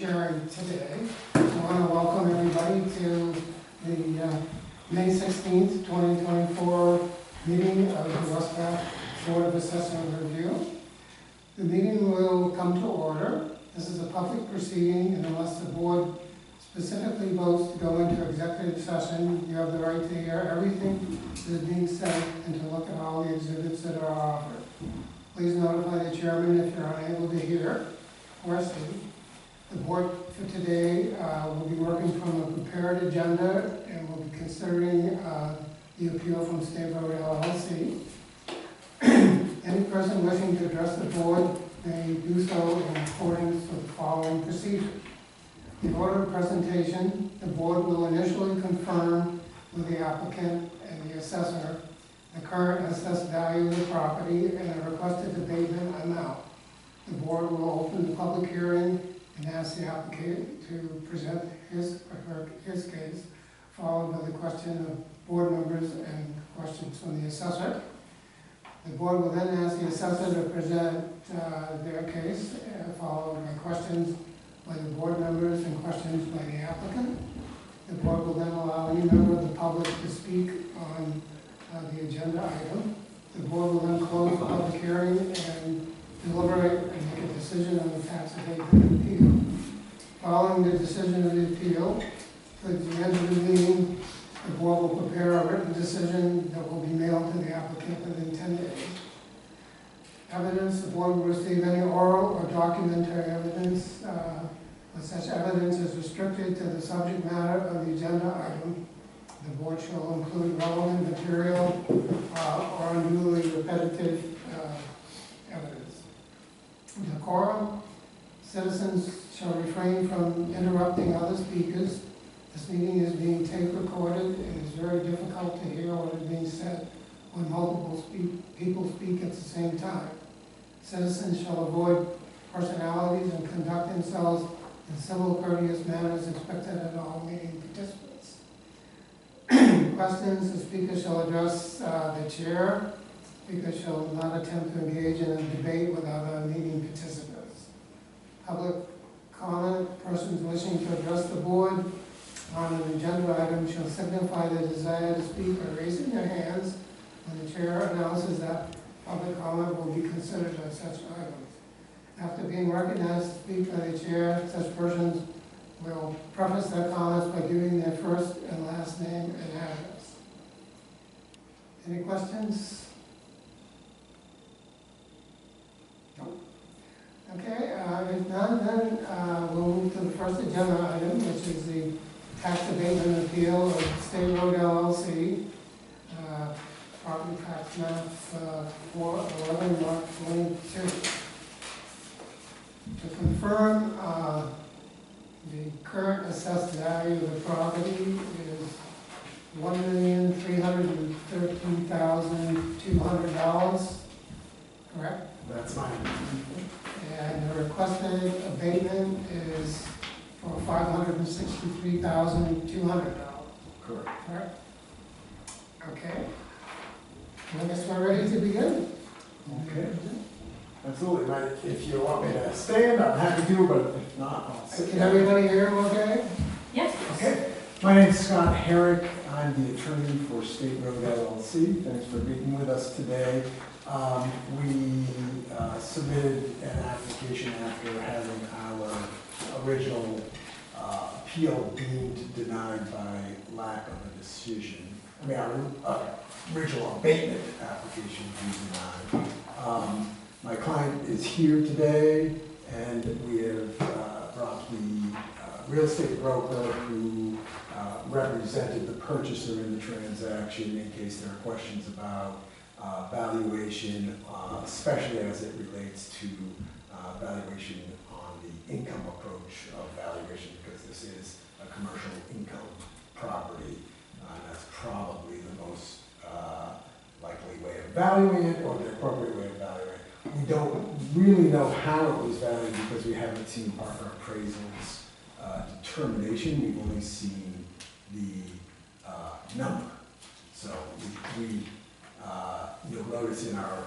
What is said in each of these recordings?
chairing today. I want to welcome everybody to the May 16th, 2024 meeting of the West Bath Board of Assessment Review. The meeting will come to order. This is a public proceeding, and unless the board specifically votes to go into executive session, you have the right to hear everything that is being said and to look at all the exhibits that are offered. Please notify the chairman if you're unable to hear or see. The board for today will be working from a prepared agenda and will be considering the appeal from State Road LLC. Any person wishing to address the board may do so in accordance with the following procedure. In order of presentation, the board will initially confirm with the applicant and the assessor the current assessed value of the property and a requested abatement amount. The board will open the public hearing and ask the applicant to present his case, followed by the question of board members and questions from the assessor. The board will then ask the assessor to present their case, followed by questions by the board members and questions by the applicant. The board will then allow any member of the public to speak on the agenda item. The board will then close the public hearing and deliberate and make a decision on the tax abatement appeal. Following the decision of the appeal, towards the end of the meeting, the board will prepare a written decision that will be mailed to the applicant within 10 days. Evidence, the board will receive any oral or documentary evidence, but such evidence is restricted to the subject matter of the agenda item. The board shall include relevant material or unduly repetitive evidence. Decorum. Citizens shall refrain from interrupting other speakers. This meeting is being tape recorded and it is very difficult to hear what is being said when multiple people speak at the same time. Citizens shall avoid personalities and conduct themselves in civil, courteous manners expected at all meeting participants. Questions, the speaker shall address the chair. Speaker shall not attempt to engage in a debate with other meeting participants. Public comment, persons wishing to address the board on an agenda item shall signify their desire to speak by raising their hands when the chair announces that public comment will be considered on such items. After being recognized to speak by the chair, such persons will preface their comments by giving their first and last name and address. Any questions? No. Okay, if none, then we'll move to the first agenda item, which is the tax abatement appeal of State Road LLC, property tax map 411 Mark 22. To confirm the current assessed value of the property is $1,313,200, correct? That's fine. And the requested abatement is for $563,200. Correct? Okay. I guess we're ready to begin. Okay. Absolutely. If you want me to stand, I'm happy to, but if not, I'll sit Can down. everybody hear him okay? Yes. Okay. My name is Scott Herrick. I'm the attorney for State Road LLC. Thanks for being with us today. We submitted an application after having our original appeal deemed denied by lack of a decision. I mean, our original abatement application deemed denied. My client is here today, and we have brought the real estate broker who represented the purchaser in the transaction in case there are questions about valuation, especially as it relates to valuation on the income approach of valuation, because this is a commercial income property. That's probably the most likely way of valuing it, or the appropriate way of valuing it. We don't really know how it was valued because we haven't seen Parker Appraisal's determination. We've only seen the number. So you'll notice in our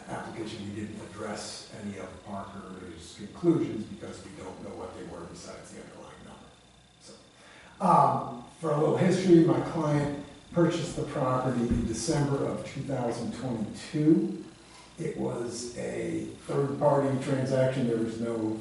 application we didn't address any of Parker's conclusions because we don't know what they were besides For a little history, my client purchased the property in December of 2022. It was a third-party transaction. There was no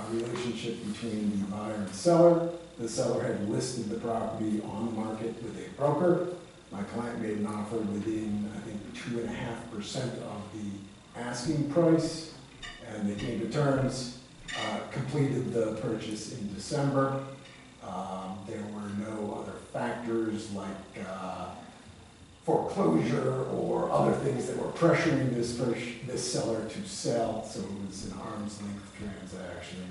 relationship between the buyer and seller. The seller had listed the property on the market with a broker. My client made an offer within, I think, 2.5% of the asking price, and they came to terms, completed the purchase in December. There were no other factors like foreclosure or other things that were pressuring this seller to sell, so it was an arm's length transaction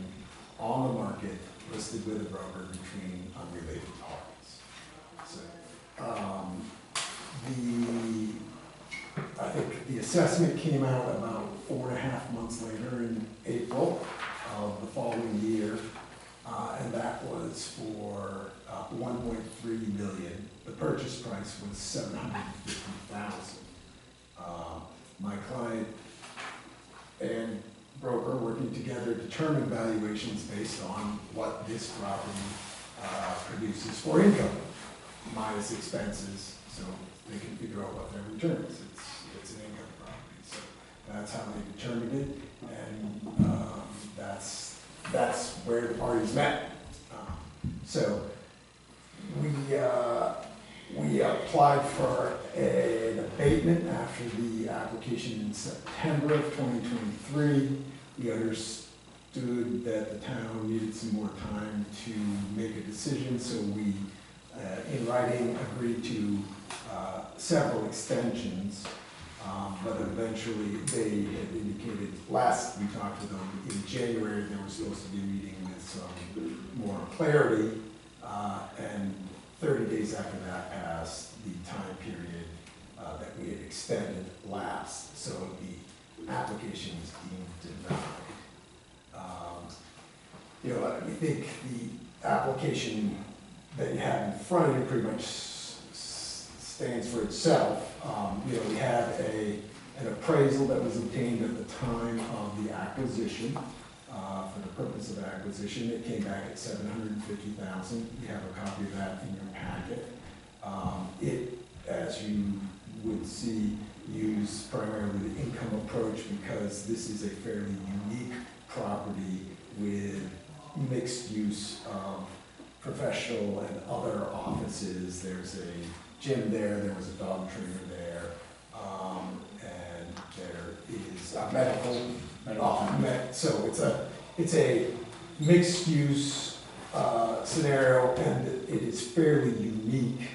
on the market, listed with a broker between unrelated parties. So, I think the assessment came out about 4.5 months later in April of the following year, and that was for $1.3 million. The purchase price was $750,000. My client and broker working together determined valuations based on what this property produces for income, minus expenses, so they can figure out what their return is. It's an income property, so that's how they determined it, and that's where the parties met. So we applied for an abatement after the application in September of 2023. We understood that the town needed some more time to make a decision, so we, in writing, agreed to several extensions, but eventually they had indicated, last we talked to them in January, there was supposed to be a meeting with some more clarity, and 30 days after that passed, the time period that we had extended lapsed, so the application was deemed denied. I think the application that you have in front of you pretty much stands for itself. We have an appraisal that was obtained at the time of the acquisition. For the purpose of acquisition, it came back at $750,000. You have a copy of that in your packet. It, as you would see, used primarily the income approach because this is a fairly unique property with mixed use of professional and other offices. There's a gym there, there was a dog trainer there, and there is a medical. So it's a mixed use scenario, and it is fairly unique,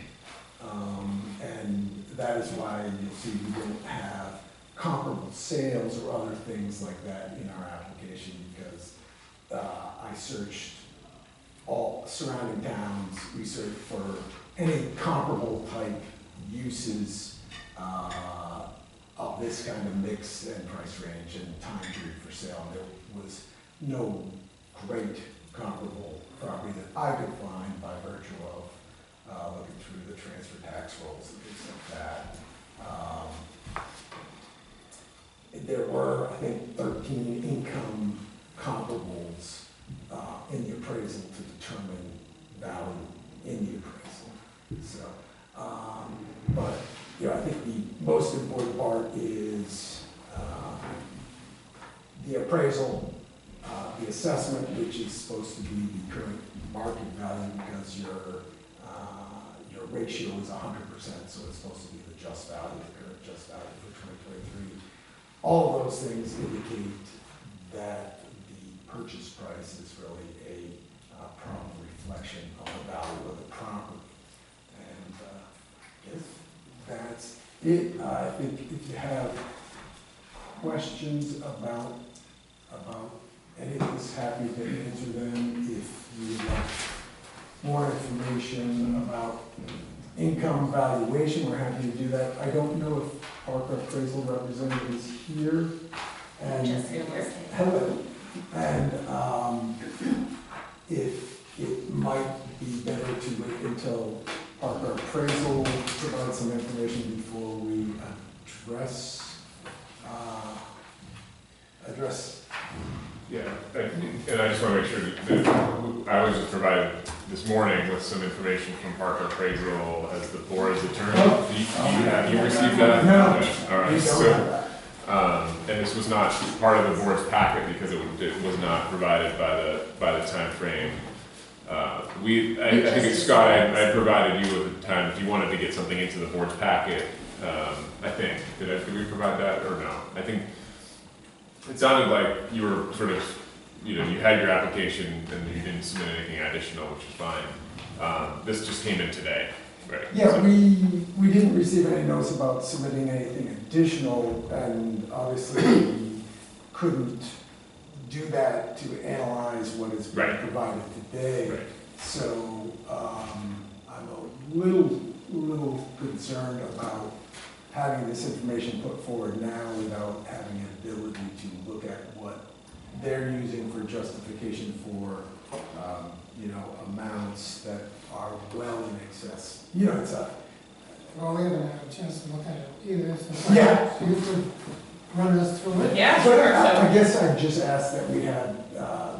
and that is why you'll see we don't have comparable sales or other things like that in our application, because I searched all surrounding towns. We searched for any comparable type uses of this kind of mix and price range and time period for sale. There was no great comparable property that I could find by virtue of looking through the transfer tax rolls and things like that. There were, I think, 13 income comparables in the appraisal to determine value in the appraisal. So, but I think the most important part is the appraisal, the assessment, which is supposed to be the current market value because your ratio is 100%, so it's supposed to be the just value, the current just value for 2023. All of those things indicate that the purchase price is really a proper reflection of the value of the property. And yes, that's it. I think if you have questions about any of this, happy to answer them. If you would like more information about income valuation, we're happy to do that. I don't know if Parker Appraisal representative is here. And Just here. hello. And if it might be better to wait until Parker Appraisal provides some information before we address. Yeah, and I just want to make sure that I was just provided this morning with some information from Parker Appraisal as the board's attorney. Have you received that? No. All right, so, and this was not part of the board's packet because it was not provided by the time frame. I think it's Scott, I provided you with the time, if you wanted to get something into the board's packet, I think, did we provide that or no? I think it sounded like you were sort of, you had your application and you didn't submit anything additional, which is fine. This just came in today, right? Yeah, So- we didn't receive any notice about submitting anything additional, and obviously we couldn't do that to analyze what is being Right. provided today. Right. So, I'm a little concerned about having this information put forward now without having an ability to look at what they're using for justification for, amounts that are well in excess. It's a, Well, we haven't had a chance to look at it either, so. Yeah. So you could run us through it? Yeah, but sure. I So, guess I just asked that we had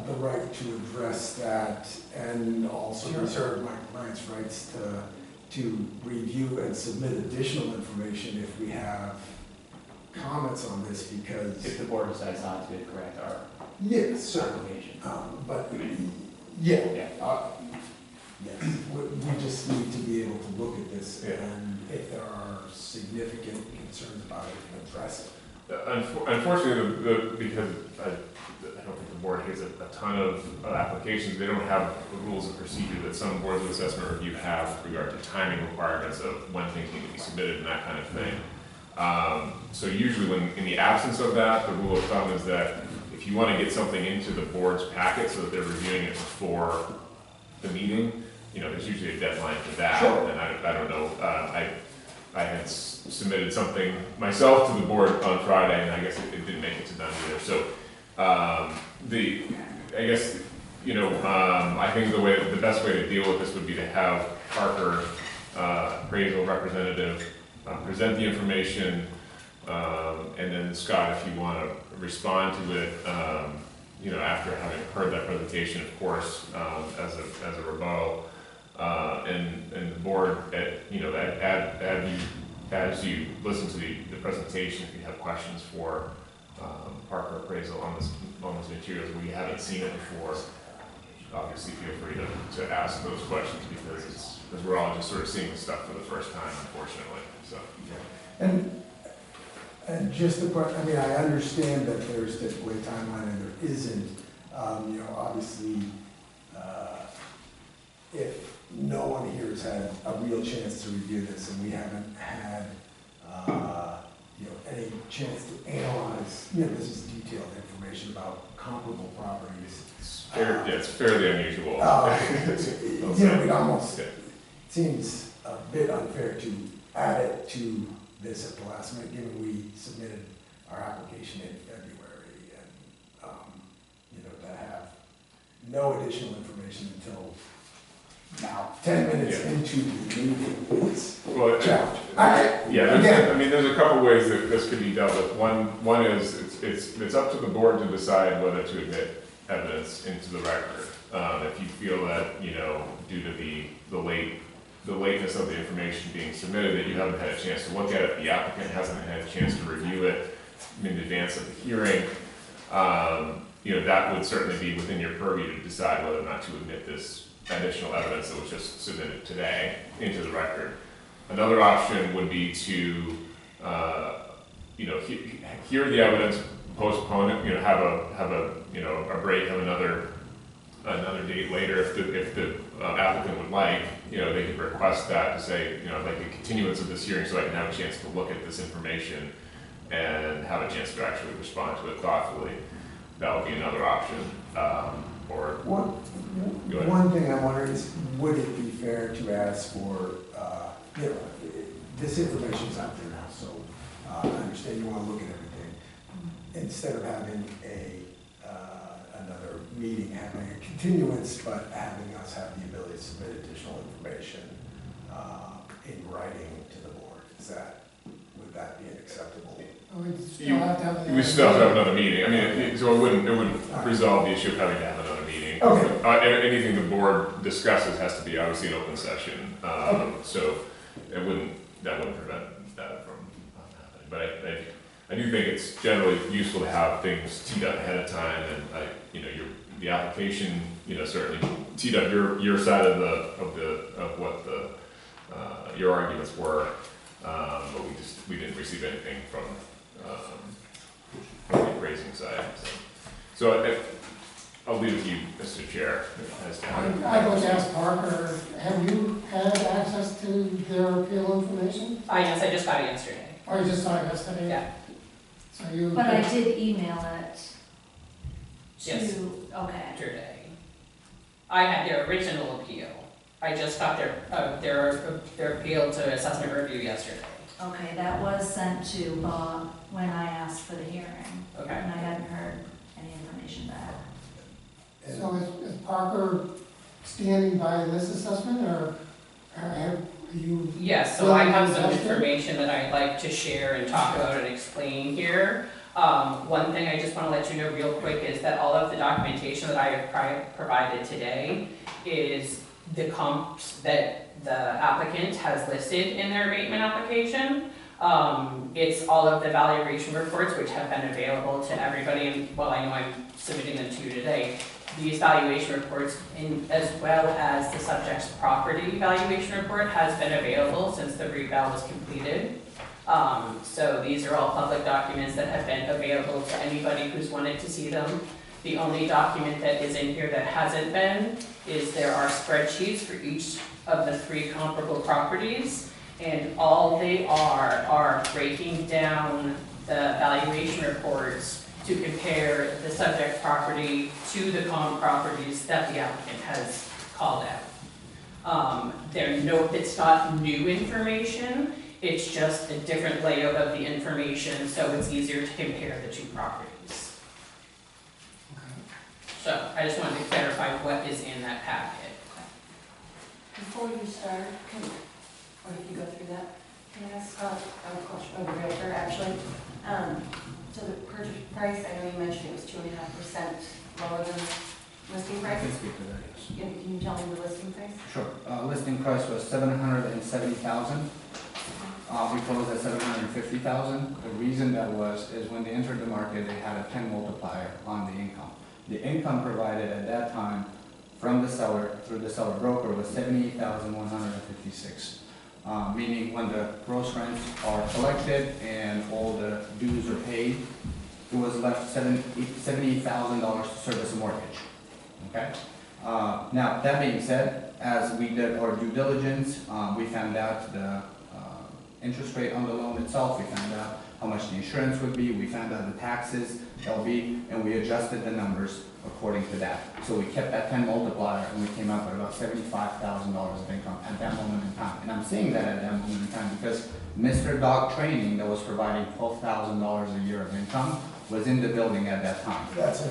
the right to address that and also Sure. reserve my client's rights to review and submit additional information if we have comments on this, because, If the board decides not to correct our yes, certainly. application. But, yeah, Yeah. yes, we just need to be able to look at this, Yeah. and if there are significant concerns about it, address it. Unfortunately, because I don't think the board has a ton of applications, they don't have the rules of procedure that some boards of assessment review have with regard to timing requirements of when things need to be submitted and that kind of thing. So usually when, in the absence of that, the rule of thumb is that if you want to get something into the board's packet so that they're reviewing it before the meeting, there's usually a deadline for that. Sure. And I don't know, I had submitted something myself to the board on Friday, and I guess it didn't make it to them either. So, I think the best way to deal with this would be to have Parker, appraisal representative, present the information, and then Scott, if you want to respond to it, after having heard that presentation, of course, as a rebuttal. And the board, as you listen to the presentation, if you have questions for Parker Appraisal on this materials where you haven't seen it before, obviously feel free to ask those questions, because we're all just sort of seeing this stuff for the first time, unfortunately. So, And just the question, I understand that there's typically a timeline and there isn't. Obviously, if no one here has had a real chance to review this and we haven't had, any chance to analyze, this is detailed information about comparable properties. it's fairly unusual. It almost Yeah. seems a bit unfair to add it to this at the last minute, given we submitted our application in February, and, to have no additional information until now, 10 minutes Yeah. into the meeting is Well, challenging. there's a couple ways that this could be dealt with. One is it's up to the board to decide whether to admit evidence into the record. If you feel that, due to the lateness of the information being submitted, that you haven't had a chance to look at it, the applicant hasn't had a chance to review it in advance of the hearing, that would certainly be within your purview to decide whether or not to admit this additional evidence that was just submitted today into the record. Another option would be to, hear the evidence, postpone it, have a break, have another date later if the applicant would like, they could request that to say, I'd like a continuance of this hearing so I can have a chance to look at this information and have a chance to actually respond to it thoughtfully. That would be another option. Or Go ahead. One thing I'm wondering is, would it be fair to ask for, this information's out there now, so I understand you want to look at everything. Instead of having another meeting, having a continuance, but having us have the ability to submit additional information in writing to the board, would that be acceptable? We'd still have to have. we still have to have another meeting. So it wouldn't resolve the issue of having to have another meeting. Okay. Anything the board discusses has to be obviously an open session, so that wouldn't prevent that from happening. But I do think it's generally useful to have things teed up ahead of time, and the application, certainly teed up your side of what your arguments were, but we didn't receive anything from the appraising side. So I'll leave it to you, Mr. Chair, as to how I'd like to ask Parker, have you had access to their appeal information? Yes, I just got it yesterday. Or you just saw it yesterday? Yeah. So you. But I did email it Yes. to, okay. Yesterday. I had their original appeal. I just got their appeal to assessment review yesterday. Okay, that was sent to Bob when I asked for the hearing. Okay. And I hadn't heard any information back. So is Parker standing by this assessment, or have you? Yes, so I have some information that I'd like to share and talk about and explain here. One thing I just want to let you know real quick is that all of the documentation that I have provided today is the comps that the applicant has listed in their abatement application. It's all of the valuation reports which have been available to everybody, and well, I know I'm submitting them to you today. These valuation reports, as well as the subject's property valuation report, has been available since the reval was completed. So these are all public documents that have been available to anybody who's wanted to see them. The only document that is in here that hasn't been is there are spreadsheets for each of the 3 comparable properties, and all they are breaking down the valuation reports to compare the subject property to the common properties that the applicant has called out. It's not new information, it's just a different layout of the information, so it's easier to compare the 2 properties. So I just wanted to clarify what is in that packet. Before you start, or if you go through that, can I ask a question of the realtor, actually? So the purchase price, I know you mentioned it was 2.5% lower than listing I price. can speak to that, yes. Can you tell me the listing price? Sure. Listing price was $770,000. We closed at $750,000. The reason that is when they entered the market, they had a 10 multiplier on the income. The income provided at that time from the seller through the seller broker was $78,156. Meaning when the gross rents are collected and all the dues are paid, it was left $78,000 to service a mortgage. Okay. Now that being said, as we did our due diligence, we found out the interest rate on the loan itself. We found out how much the insurance would be. We found out the taxes they'll be, and we adjusted the numbers according to that. So we kept that 10 multiplier, and we came up with about $75,000 of income at that moment in time. And I'm saying that at that moment in time because Mr. Dog Training, that was providing $12,000 a year of income, was in the building at that time. That was a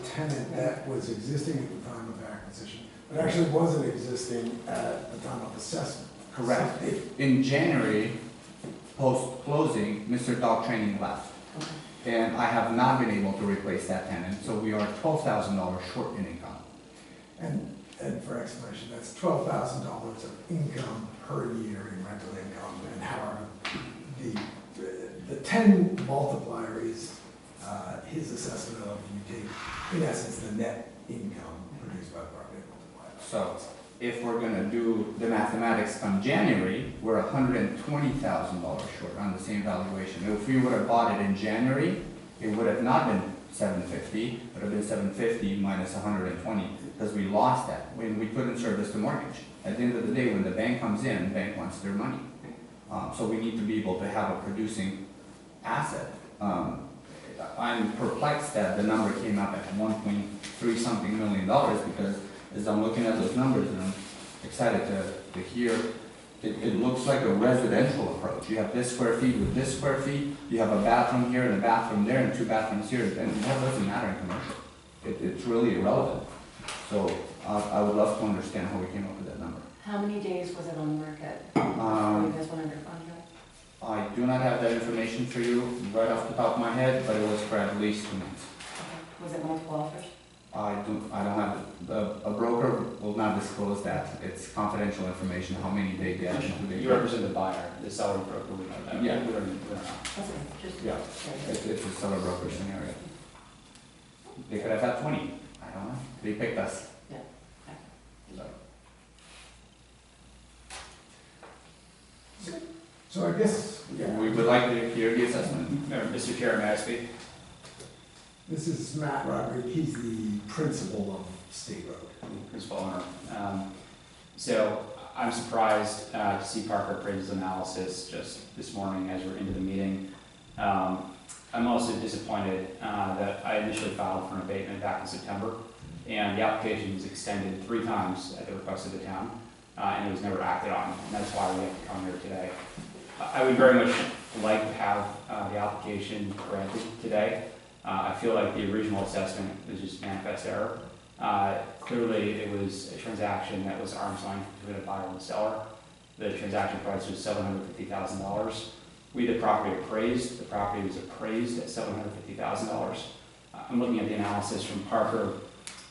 tenant that was existing at the time of acquisition, but actually wasn't existing at the time of assessment. Correct. In January, post-closing, Mr. Dog Training left. And I have not been able to replace that tenant, so we are $12,000 short in income. And for explanation, that's $12,000 of income per year in rental income. And however, the 10 multiplier is his assessment of, you take, in essence, the net income produced by the property multiplier. So if we're gonna do the mathematics come January, we're $120,000 short on the same valuation. If we would have bought it in January, it would have not been $750, it would have been $750 minus $120, because we lost that when we couldn't service the mortgage. At the end of the day, when the bank comes in, the bank wants their money. So we need to be able to have a producing asset. I'm perplexed that the number came up at 1.3 something million dollars, because as I'm looking at those numbers, and I'm excited to hear, it looks like a residential approach. You have this square feet with this square feet, you have a bathroom here and a bathroom there and 2 bathrooms here, and that doesn't matter in commercial. It's really irrelevant. So I would love to understand how we came up with that number. How many days was it on the market before you guys went under contract? I do not have that information for you right off the top of my head, but it was for at least 2 months. Okay. Was it multiple offers? I don't have, a broker will not disclose that. It's confidential information, how many they get. who they You get. represent the buyer, the seller broker, we know that. Yeah. We don't know. Okay, just. Yeah, it's a seller broker scenario. They could have had 20, I don't know. They picked us. Yeah. So, So I guess, we would like to hear the assessment. Mr. Chair, may I speak? this is Matt Roderick, he's the principal of State Road. Principal owner. So I'm surprised to see Parker Appraisal's analysis just this morning as we're into the meeting. I'm also disappointed that I initially filed for an abatement back in September, and the application was extended 3 times at the request of the town, and it was never acted on, and that's why we have to come here today. I would very much like to have the application granted today. I feel like the original assessment was just manifest error. Clearly, it was a transaction that was arm's length between a buyer and a seller. The transaction price was $750,000. We had the property appraised. The property was appraised at $750,000. I'm looking at the analysis from Parker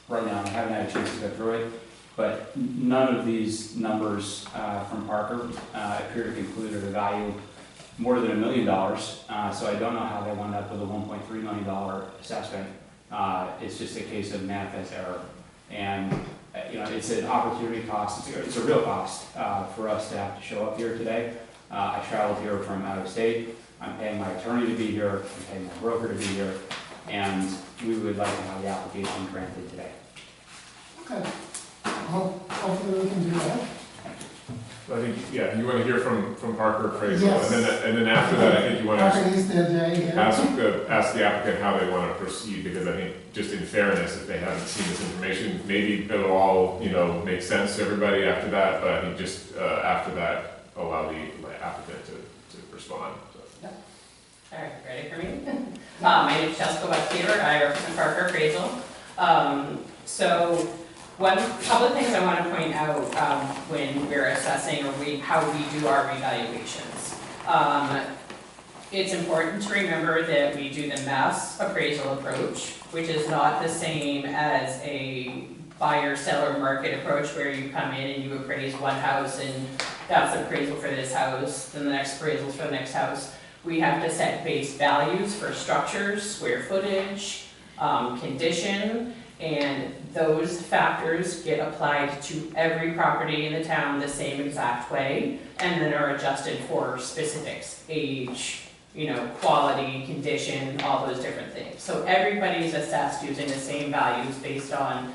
right now. I haven't had a chance to go through it, but none of these numbers from Parker appear to conclude at a value more than $1 million. So I don't know how they wound up with a $1.3 million assessment. It's just a case of manifest error. And, it's an opportunity cost, it's a real cost for us to have to show up here today. I traveled here from out of state. I'm paying my attorney to be here, I'm paying my broker to be here, and we would like to have the application granted today. Okay. Well, hopefully we can do that. I think, yeah, you want to hear from Parker Appraisal, Yes. and then after that, I think you want to Parker needs the day here. ask the applicant how they want to proceed, because I think, just in fairness, if they haven't seen this information, maybe it'll all, make sense to everybody after that, but I think just after that, allow the applicant to respond. So. All right, ready for me? My name is Jessica Westhaver, I represent Parker Appraisal. So one couple of things I want to point out when we're assessing or how we do our revaluations. It's important to remember that we do the mass appraisal approach, which is not the same as a buyer-seller market approach where you come in and you appraise one house and that's the appraisal for this house, then the next appraisal is for the next house. We have to set base values for structures, square footage, condition, and those factors get applied to every property in the town the same exact way, and then are adjusted for specifics, age, quality, condition, all those different things. So everybody's assessed using the same values based on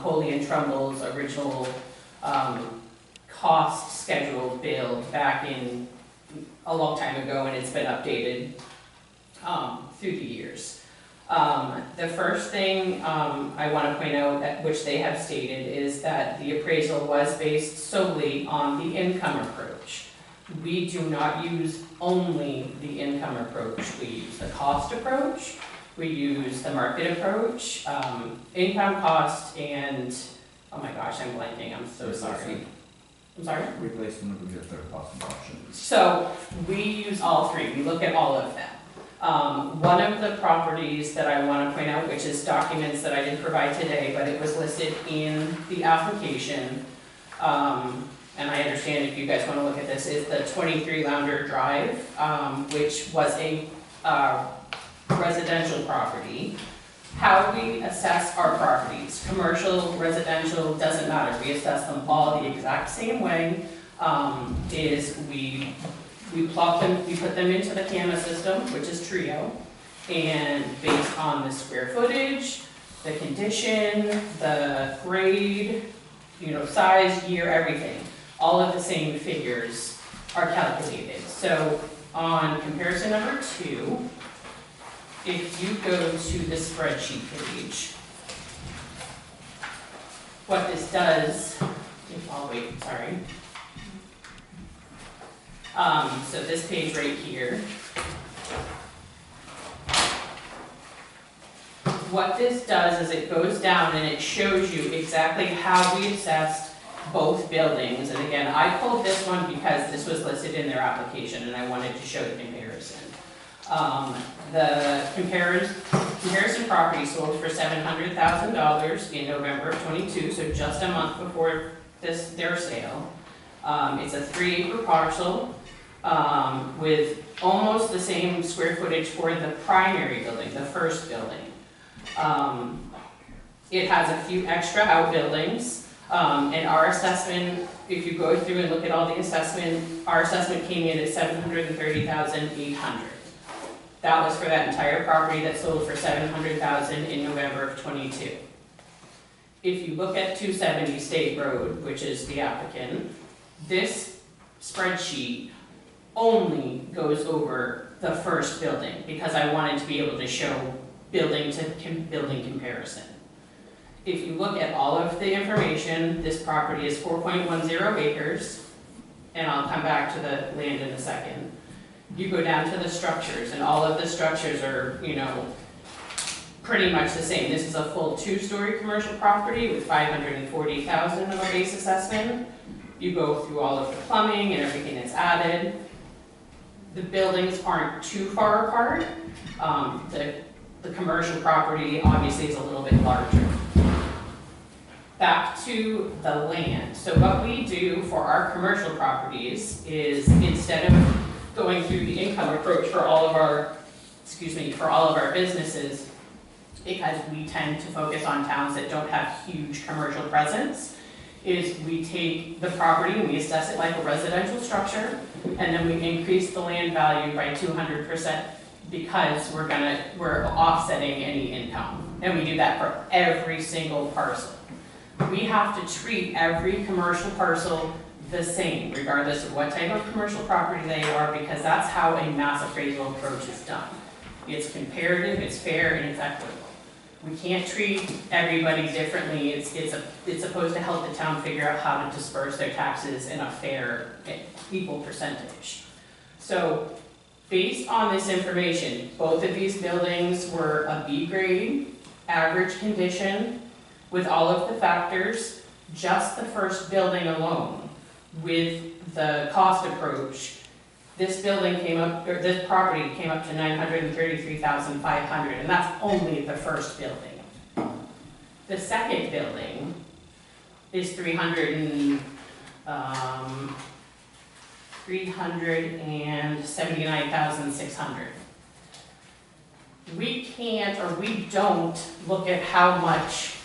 Coley and Trumbull's original cost schedule build back in a long time ago, and it's been updated through the years. The first thing I want to point out, which they have stated, is that the appraisal was based solely on the income approach. We do not use only the income approach. We use the cost approach, we use the market approach, income, cost, and, oh my gosh, I'm blanking, I'm so sorry. I'm sorry? Replacement would be the third possible option. So we use all 3, we look at all of them. One of the properties that I want to point out, which is documents that I didn't provide today, but it was listed in the application, and I understand if you guys want to look at this, is the 23 Lounder Drive, which was a residential property. How we assess our properties, commercial, residential, doesn't matter, we assess them all the exact same way, is we plot them, we put them into the CAMA system, which is Trio, and based on the square footage, the condition, the grade, size, year, everything, all of the same figures are calculated. So on comparison number 2, if you go to the spreadsheet page, what this does, sorry. So this page right here, what this does is it goes down and it shows you exactly how we assessed both buildings. And again, I pulled this one because this was listed in their application and I wanted to show the comparison. The comparison property sold for $700,000 in November of '22, so just a month before their sale. It's a 3-acre parcel with almost the same square footage for the primary building, the first building. It has a few extra outbuildings, and our assessment, if you go through and look at all the assessment, our assessment came in at $730,800. That was for that entire property that sold for $700,000 in November of '22. If you look at 270 State Road, which is the applicant, this spreadsheet only goes over the first building because I wanted to be able to show building to building comparison. If you look at all of the information, this property is 4.10 acres, and I'll come back to the land in a second. You go down to the structures, and all of the structures are, pretty much the same. This is a full 2-story commercial property with $540,000 of a base assessment. You go through all of the plumbing and everything that's added. The buildings aren't too far apart. The commercial property obviously is a little bit larger. Back to the land. So what we do for our commercial properties is, instead of going through the income approach for all of our businesses, because we tend to focus on towns that don't have huge commercial presence, is we take the property and we assess it like a residential structure, and then we increase the land value by 200% because we're offsetting any income. And we do that for every single parcel. We have to treat every commercial parcel the same, regardless of what type of commercial property they are, because that's how a mass appraisal approach is done. It's comparative, it's fair, and it's equitable. We can't treat everybody differently. It's supposed to help the town figure out how to disperse their taxes in a fair, equal percentage. So, based on this information, both of these buildings were a B grade, average condition, with all of the factors. Just the first building alone, with the cost approach, this property came up to $933,500, and that's only the first building. The second building is $379,600. We can't, or we don't look at how much.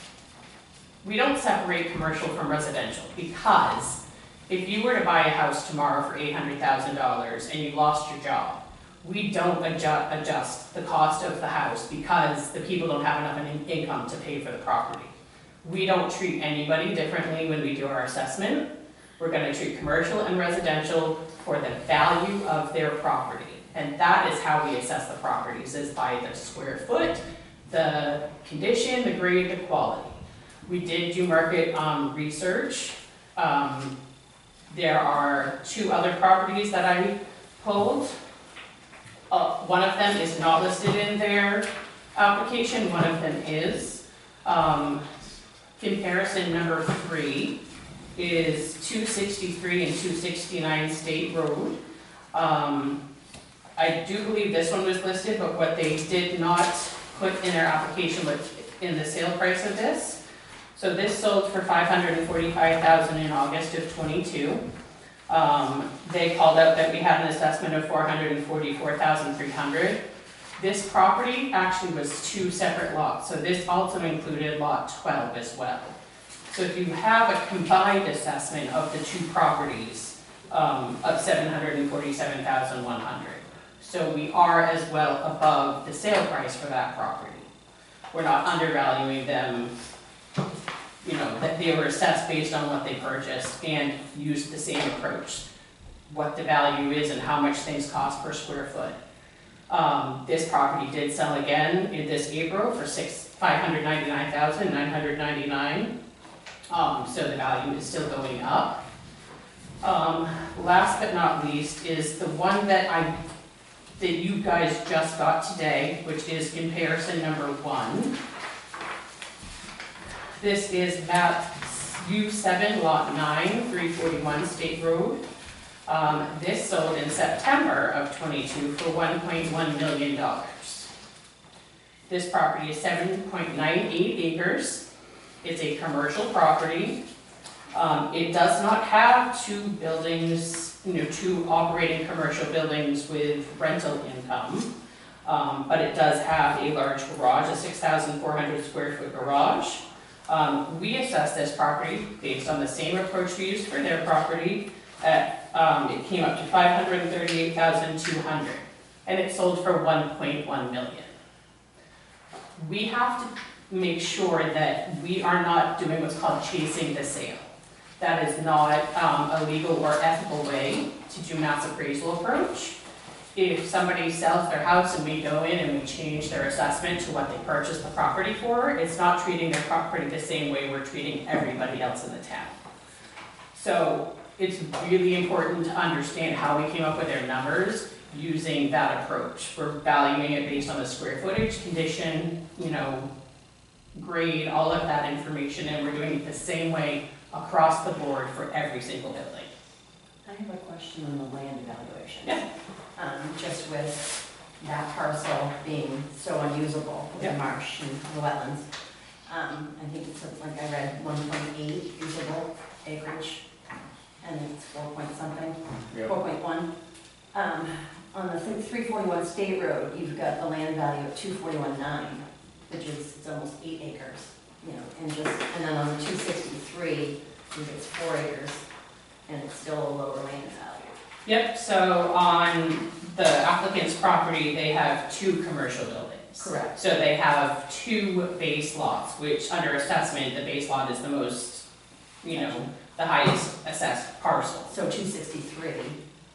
We don't separate commercial from residential, because if you were to buy a house tomorrow for $800,000 and you lost your job, we don't adjust the cost of the house because the people don't have enough income to pay for the property. We don't treat anybody differently when we do our assessment. We're going to treat commercial and residential for the value of their property. And that is how we assess the properties, is by the square foot, the condition, the grade, the quality. We did do market research. There are 2 other properties that I pulled. One of them is not listed in their application, one of them is. Comparison number 3 is 263 and 269 State Road. I do believe this one was listed, but what they did not put in their application was in the sale price of this. So this sold for $545,000 in August of '22. They called out that we had an assessment of $444,300. This property actually was 2 separate lots, so this also included lot 12 as well. So if you have a combined assessment of the 2 properties of $747,100. So we are as well above the sale price for that property. We're not undervaluing them. That they were assessed based on what they purchased and used the same approach, what the value is and how much things cost per square foot. This property did sell again in this April for $599,999. So the value is still going up. Last but not least is the one that you guys just got today, which is comparison number 1. This is map U7, lot 9, 341 State Road. This sold in September of '22 for $1.1 million. This property is 7.98 acres. It's a commercial property. It does not have two buildings, two operating commercial buildings with rental income. But it does have a large garage, a 6,400 square foot garage. We assessed this property based on the same approach we used for their property. It came up to $538,200, and it sold for $1.1 million. We have to make sure that we are not doing what's called chasing the sale. That is not a legal or ethical way to do mass appraisal approach. If somebody sells their house and we go in and we change their assessment to what they purchased the property for, it's not treating their property the same way we're treating everybody else in the town. So it's really important to understand how we came up with their numbers using that approach. We're valuing it based on the square footage, condition, grade, all of that information, and we're doing it the same way across the board for every single building. I have a question on the land evaluation. Yeah. Just with that parcel being so unusable with the Yeah. marsh and the wetlands. I think it's like I read 1.8 usable acreage, and it's 4 point something, Yep. 4.1. On the 341 State Road, you've got the land value of 241.9, which is, it's almost 8 acres, and then on the 263, it's 4 acres, and it's still a lower land value. Yep, so on the applicant's property, they have 2 commercial buildings. Correct. So they have 2 base lots, which under assessment, the base lot is the most, the highest assessed parcel. So 263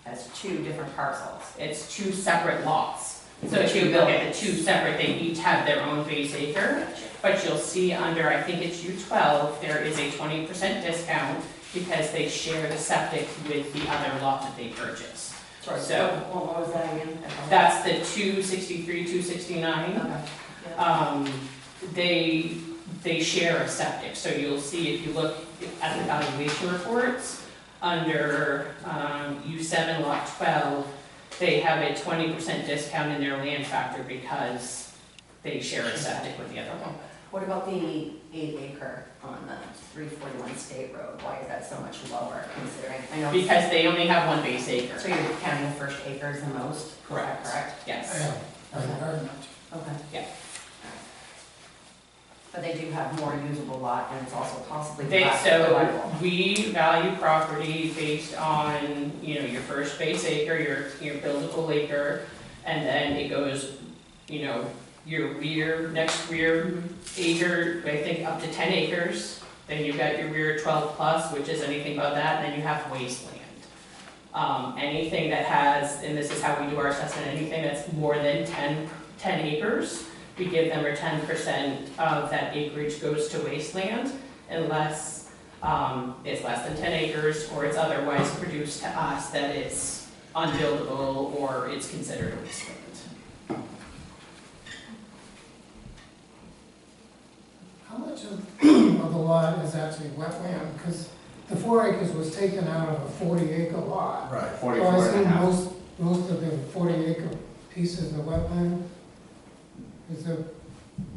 has 2 different parcels. It's 2 separate lots. So if you look at the 2 separate, they each have their own base acre. But you'll see under, I think it's U12, there is a 20% discount because they share the septic with the other lot that they purchased. Sorry, So- what was that again? That's the 263, 269. Okay. Yeah. They share a septic, so you'll see if you look at the valuation reports, under U7 lot 12, they have a 20% discount in their land factor because they share a septic with the other one. What about the 8 acre on the 341 State Road? Why is that so much lower considering? I know. Because they only have 1 base acre. So you're counting the first acres the most? Is that Correct. correct? Yes. Very much. Okay. Yeah. But they do have more usable lot and it's also possibly. So dividable. we value property based on, your first base acre, your buildable acre, and then it goes, your next rear acre, I think up to 10 acres. Then you've got your rear 12 plus, which is anything above that, and then you have wasteland. Anything that has, and this is how we do our assessment, anything that's more than 10 acres, we give them, or 10% of that acreage goes to wasteland, unless it's less than 10 acres, or it's otherwise produced to us that it's unbuildable, or it's considered a wasteland. How much of the lot is actually wetland? Because the 4 acres was taken out of a 40-acre lot. Right. So 44 I and a assume half. most of the 40-acre piece is the wetland? Is the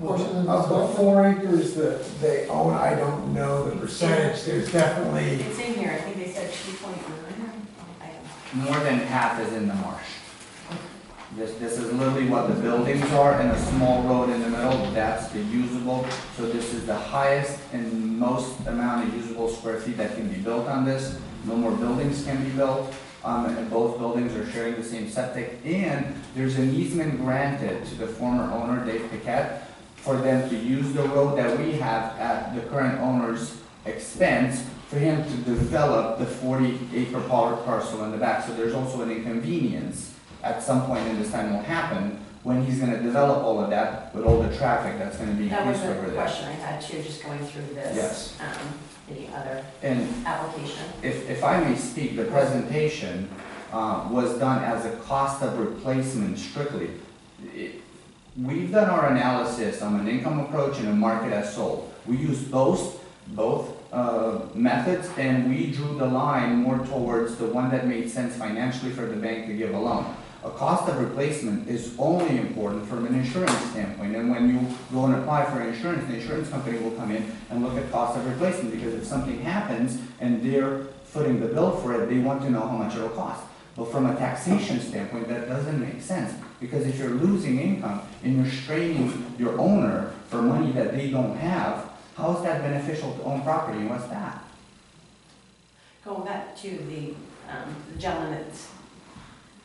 portion of Of this the wetland? 4 acres that they own, I don't know the percentage, there's definitely, It's in here, I think they said 2.9. More than half is in the marsh. This is literally what the buildings are, and a small road in the middle, that's the usable. So this is the highest and most amount of usable square feet that can be built on this. No more buildings can be built, and both buildings are sharing the same septic. And there's an easement granted to the former owner, Dave Paquette, for them to use the road that we have at the current owner's expense for him to develop the 40-acre parcel in the back. So there's also an inconvenience at some point in this time will happen when he's gonna develop all of that with all the traffic that's gonna be That was increased over the there. question I had too, just going through this. Yes. The other And application. if I may speak, the presentation was done as a cost of replacement strictly. We've done our analysis on an income approach and a market as sold. We use both methods, and we drew the line more towards the one that made sense financially for the bank to give a loan. A cost of replacement is only important from an insurance standpoint, and when you go and apply for insurance, the insurance company will come in and look at cost of replacement, because if something happens and they're footing the bill for it, they want to know how much it'll cost. But from a taxation standpoint, that doesn't make sense, because if you're losing income and you're straining your owner for money that they don't have, how is that beneficial to own property, and what's that? Going back to the gentleman that's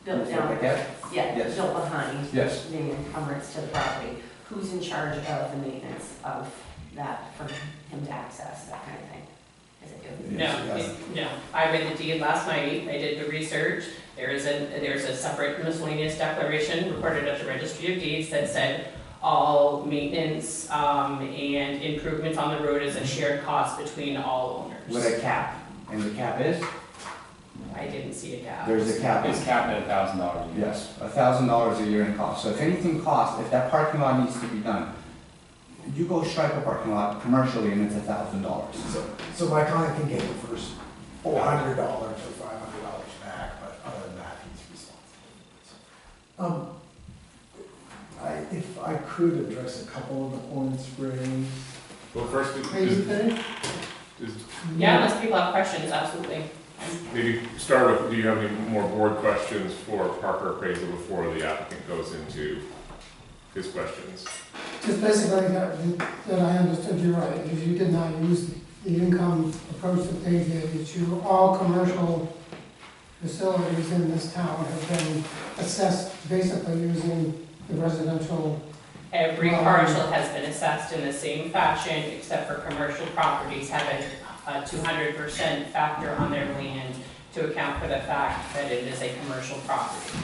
built Is that down, like that? yeah, Yes. built behind Yes. the encumbrance to the property, who's in charge of the maintenance of that for him to access, that kind of thing? Is it you? No, I read the deed last night, I did the research, there's a separate miscellaneous declaration recorded at the registry of deeds that said all maintenance, and improvements on the road is a shared cost between all With owners. a cap, and the cap is? I didn't see a gap. There's a cap. It's capped at $1,000 a year. Yes, $1,000 a year in cost. So if anything costs, if that parking lot needs to be done, you go strike a parking lot commercially and it's $1,000. So my client can get the first $400 or $500 back, but other than that, he's responsible. If I could address a couple of the points raised. Well, first, Are you finished? Yeah, unless people have questions, absolutely. maybe start with, do you have any more board questions for Parker Appraisal before the applicant goes into his questions? Just basically that I understood you right, is you did not use the income approach that they did, it's all commercial facilities in this town have been assessed basically using the residential. Every parcel has been assessed in the same fashion, except for commercial properties have a 200% factor on their land to account for the fact that it is a commercial property.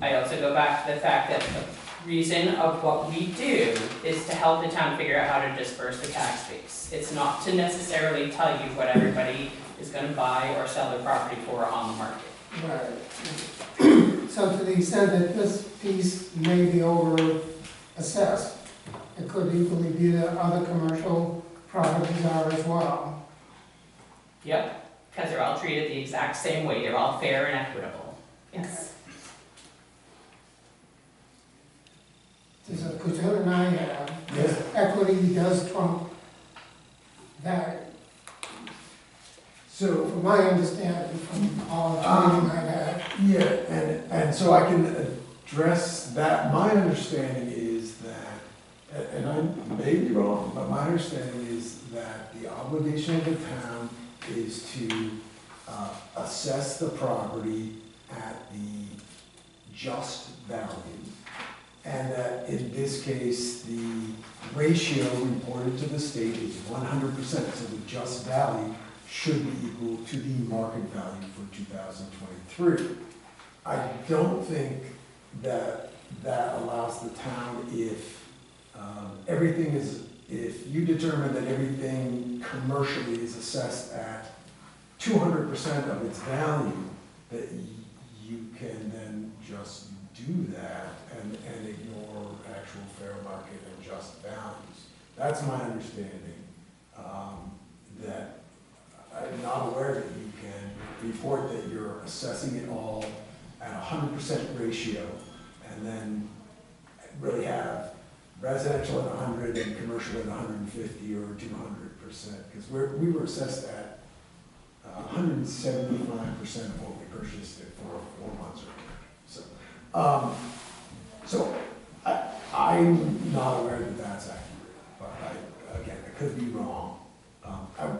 I also go back to the fact that the reason of what we do is to help the town figure out how to disperse the tax base. It's not to necessarily tell you what everybody is gonna buy or sell their property for on the market. Right. So to the extent that this piece may be over assessed, it could equally be that other commercial properties are as well. Yep, because they're all treated the exact same way, they're all fair and equitable. Yes. There's a concern I have, Yes. equity does trump value. So, From my understanding, from all the training I've had. yeah, and so I can address that. My understanding is that, and I may be wrong, but my understanding is that the obligation of the town is to assess the property at the just value. And that in this case, the ratio reported to the state is 100%, so the just value should be equal to the market value for 2023. I don't think that that allows the town, if everything is, if you determine that everything commercially is assessed at 200% of its value, that you can then just do that and ignore actual fair market and just values. That's my understanding, that I'm not aware that you can report that you're assessing it all at 100% ratio and then really have residential at 100 and commercial at 150 or 200%, because we were assessed at 175% of what we purchased it for 4 months ago. So I'm not aware that that's accurate, but again, I could be wrong.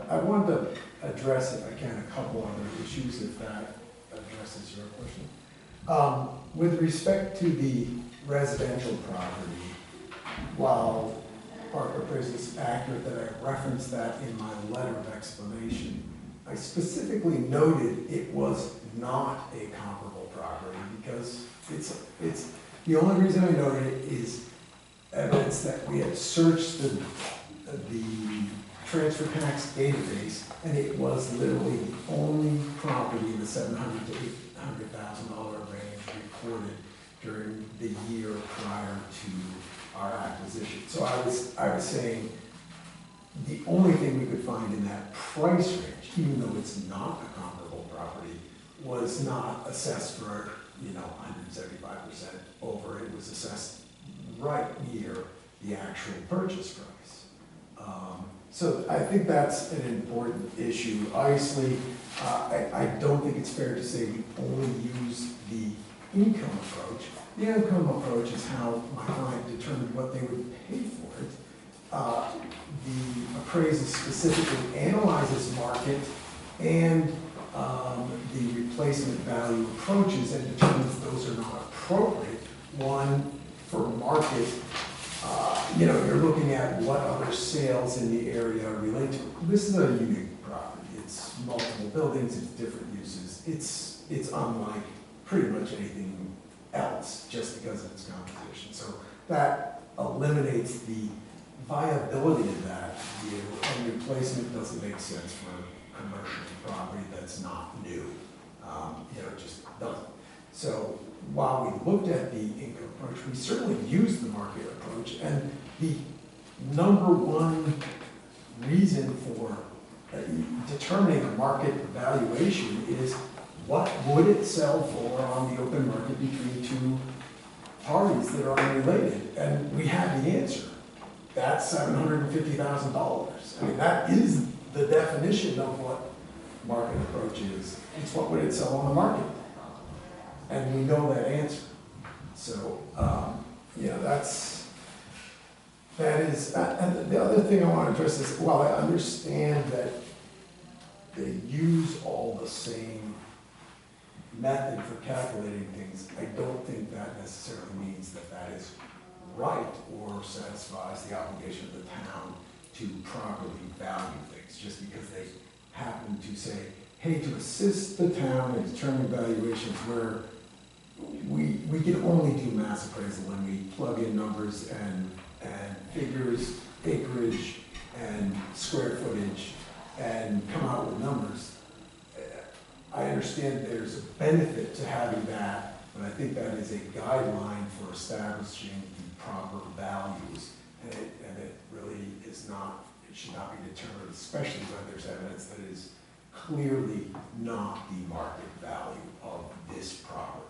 I wanted to address, if I can, a couple other issues, if that addresses your question. With respect to the residential property, while Parker Appraisal is accurate that I referenced that in my letter of explanation, I specifically noted it was not a comparable property because it's the only reason I noted it is evidence that we had searched the transfer tax database, and it was literally the only property in the $700,000 to $800,000 range recorded during the year prior to our acquisition. So I was saying, the only thing we could find in that price range, even though it's not a comparable property, was not assessed for, 175% over. It was assessed right near the actual purchase price. So I think that's an important issue. Obviously, I don't think it's fair to say we only use the income approach. The income approach is how my client determined what they would pay for it. The appraisal specifically analyzes market and the replacement value approaches and determines those are not appropriate. One, for market, you're looking at what other sales in the area relate to. This is a unique property. It's multiple buildings, it's different uses. It's unlike pretty much anything else just because of its composition. So that eliminates the viability of that view, and replacement doesn't make sense for commercial property that's not new. It just doesn't. So while we looked at the income approach, we certainly used the market approach, and the number one reason for determining a market valuation is what would it sell for on the open market between two parties that are unrelated, and we have the answer. That's $750,000. I mean, that is the definition of what market approach is. It's what would it sell on the market. And we know that answer. So, that is, and the other thing I want to address is, while I understand that they use all the same method for calculating things, I don't think that necessarily means that that is right or satisfies the obligation of the town to properly value things, just because they happen to say, hey, to assist the town in determining valuations where we can only do mass appraisal when we plug in numbers and figures, acreage, and square footage, and come out with numbers. I understand there's a benefit to having that, but I think that is a guideline for establishing the proper values, and it really is not, it should not be determined, especially when there's evidence that is clearly not the market value of this property.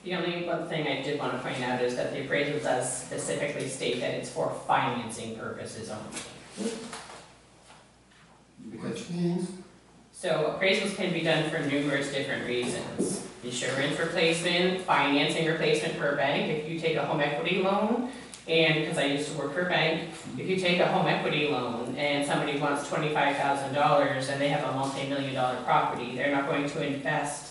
The only one thing I did want to point out is that the appraisal does specifically state that it's for financing purposes only. Which means, So appraisals can be done for numerous different reasons. Insurance replacement, financing replacement for a bank. If you take a home equity loan, and because I used to work for a bank, if you take a home equity loan and somebody wants $25,000 and they have a multi-million-dollar property, they're not going to invest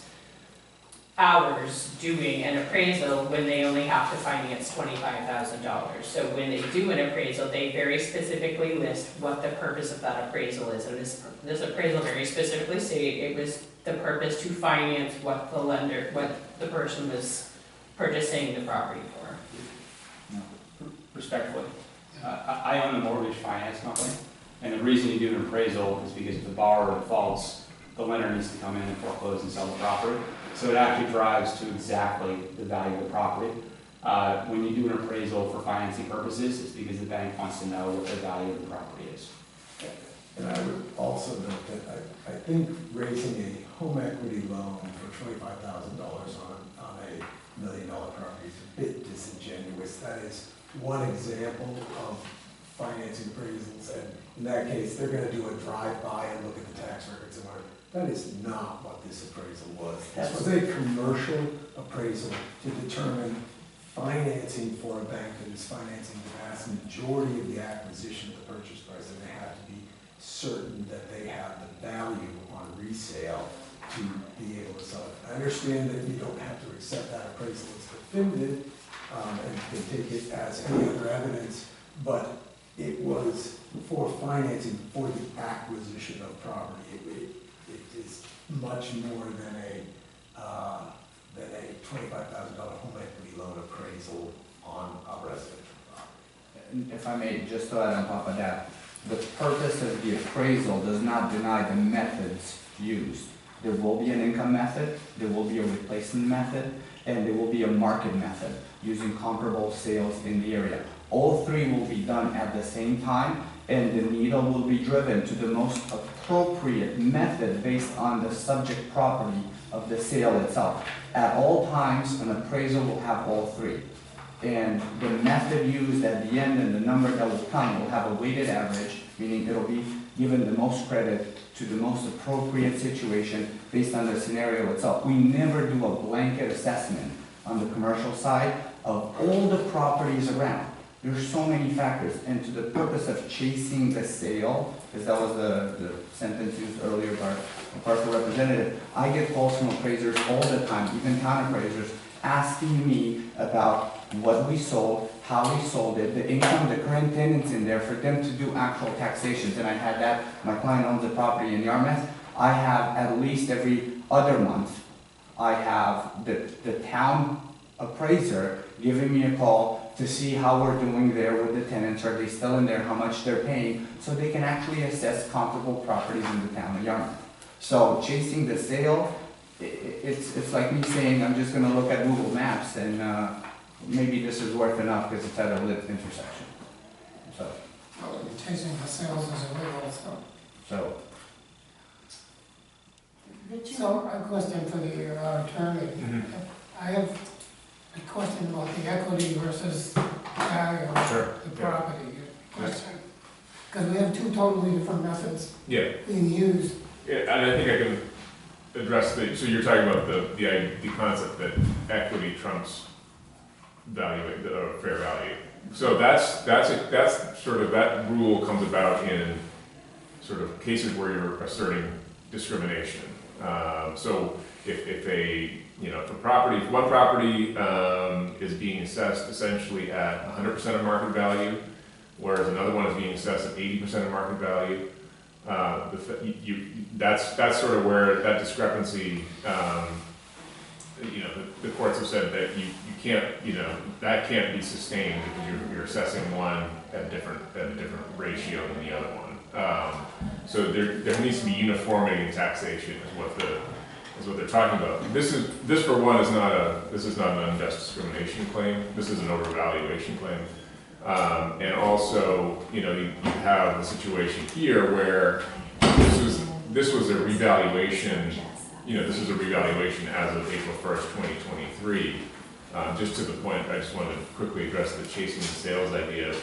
hours doing an appraisal when they only have to finance $25,000. So when they do an appraisal, they very specifically list what the purpose of that appraisal is. And this appraisal very specifically stated it was the purpose to finance what the person was purchasing the property for. Respectfully, I own a mortgage finance company, and the reason you do an appraisal is because if the borrower defaults, the lender needs to come in and foreclose and sell the property. So it actually drives to exactly the value of the property. When you do an appraisal for financing purposes, it's because the bank wants to know what the value of the property is. And I would also note that I think raising a home equity loan for $25,000 on a $1 million property is a bit disingenuous. That is one example of financing appraisals, and in that case, they're going to do a drive-by and look at the tax records and whatever. That is not what this appraisal was. This was a commercial appraisal to determine financing for a bank that is financing the vast majority of the acquisition of the purchase price, and they have to be certain that they have the value on resale to be able to sell it. I understand that you don't have to accept that appraisal as definitive, and you can take it as any other evidence, but it was for financing for the acquisition of property. It is much more than a $25,000 home equity loan appraisal on a residential property. And if I may, just to add on top of that, the purpose of the appraisal does not deny the methods used. There will be an income method, there will be a replacement method, and there will be a market method using comparable sales in the area. All three will be done at the same time, and the needle will be driven to the most appropriate method based on the subject property of the sale itself. At all times, an appraisal will have all three. And the method used at the end and the number that will come will have a weighted average, meaning it'll be given the most credit to the most appropriate situation based on the scenario itself. We never do a blanket assessment on the commercial side of all the properties around. There's so many factors, and to the purpose of chasing the sale, because that was the sentence used earlier by a Parker representative, I get calls from appraisers all the time, even town appraisers, asking me about what we sold, how we sold it, the income, the current tenants in there, for them to do actual taxations. And I had that, my client owns a property in Yarmouth. I have at least every other month, I have the town appraiser giving me a call to see how we're doing there with the tenants. Are they still in there? How much they're paying? So they can actually assess comparable properties in the town of Yarmouth. So chasing the sale, it's like me saying, I'm just gonna look at Google Maps and maybe this is worth enough because it's at a lit intersection. So, Chasing the sales is illegal, so, So a question for the attorney. Mhm. I have a question about the equity versus value of Sure. the Yeah. property question. Because we have two totally different methods Yeah, being used. yeah, and I think I can address so you're talking about the concept that equity trumps value, fair value. So that's sort of, that rule comes about in sort of cases where you're asserting discrimination. So if one property is being assessed essentially at 100% of market value, whereas another one is being assessed at 80% of market value, that's sort of where that discrepancy, the courts have said that you can't, that can't be sustained because you're assessing one at a different ratio than the other one. So there needs to be uniformity in taxation is what they're talking about. This for one is not an unjust discrimination claim. This is an overvaluation claim. And also, you have the situation here where this was a revaluation. This is a revaluation as of April 1st, 2023. Just to the point, I just wanted to quickly address the chasing the sales idea.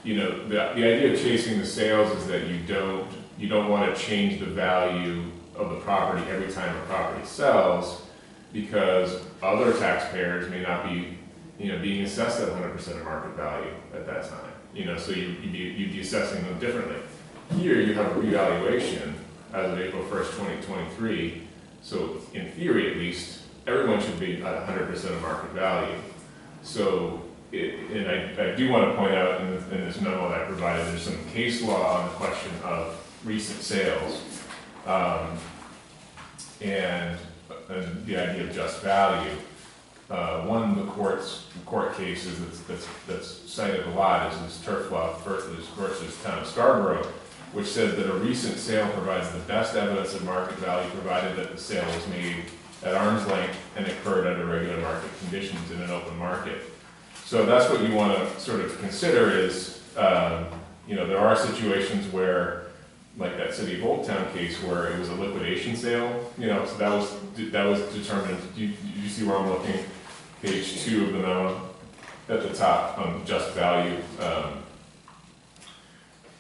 The idea of chasing the sales is that you don't want to change the value of the property every time a property sells, because other taxpayers may not be, being assessed at 100% of market value at that time. So you'd be assessing them differently. Here you have a revaluation as of April 1st, 2023. So in theory, at least, everyone should be at 100% of market value. So, and I do want to point out in this memo that I provided, there's some case law on the question of recent sales, and the idea of just value. One of the court cases that's cited a lot is this Turflock versus Town of Scarborough, which says that a recent sale provides the best evidence of market value provided that the sale was made at arm's length and occurred under regular market conditions in an open market. So that's what you want to sort of consider is, there are situations where, like that City of Old Town case where it was a liquidation sale, so that was determined. Do you see where I'm looking? Page 2 of the memo at the top on just value.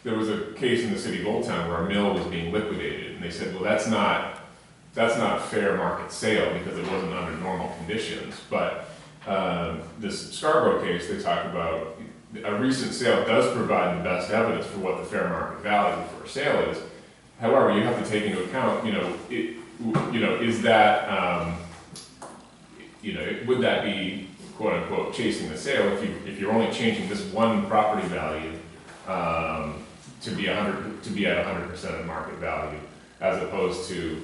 There was a case in the City of Old Town where a mill was being liquidated, and they said, well, that's not fair market sale because it wasn't under normal conditions. But this Scarborough case, they talk about a recent sale does provide the best evidence for what the fair market value for a sale is. However, you have to take into account, is that, would that be quote unquote chasing the sale if you're only changing this one property value to be at 100% of market value, as opposed to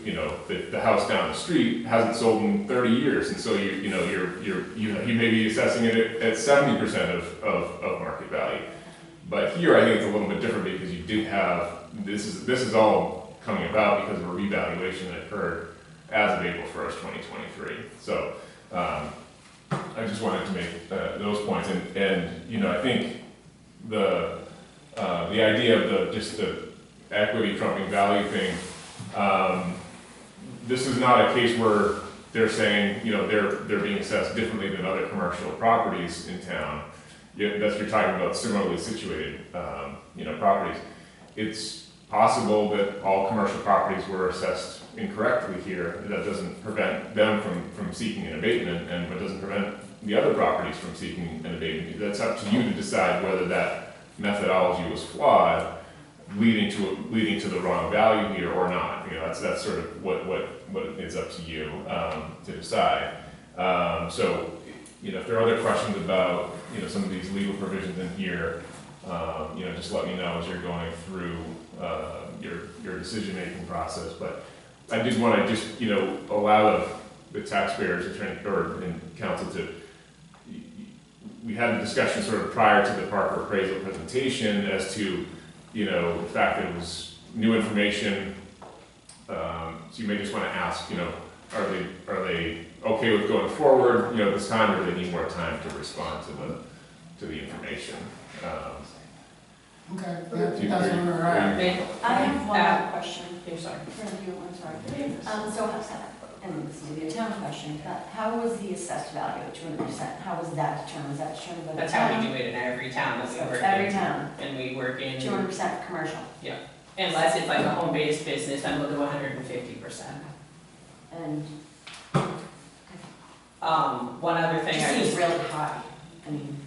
the house down the street hasn't sold in 30 years, and so you may be assessing it at 70% of market value. But here I think it's a little bit different because you do have this is all coming about because of a revaluation that occurred as of April 1st, 2023. So I just wanted to make those points, and, you know, I think the idea of just the equity trumping value thing, this is not a case where they're saying, you know, they're being assessed differently than other commercial properties in town. You're talking about similarly situated, you know, properties. It's possible that all commercial properties were assessed incorrectly here. That doesn't prevent them from seeking an abatement, and it doesn't prevent the other properties from seeking an abatement. That's up to you to decide whether that methodology was flawed, leading to the wrong value here or not. You know, that's sort of what is up to you to decide. So, you know, if there are other questions about, you know, some of these legal provisions in here, you know, just let me know as you're going through your decision-making process. But I did want to just, you know, allow the taxpayers and council to. We had a discussion sort of prior to the Parker appraisal presentation as to, you know, the fact that it was new information. So you may just want to ask, you know, are they okay with going forward, you know, this time, or do they need more time to respond to the information? Okay, yeah, Councilmember Ryan. I have one more question. I'm sorry. For you, I'm sorry. And this may be a town question, how was the assessed value of 200%? How was that determined? Was that determined by the That's town? how we do it in every town that we work in. Every town, And we work in, 200% commercial. unless it's like a home-based business, then we'll do 150%. And One other it thing just I seems just, really high. I mean,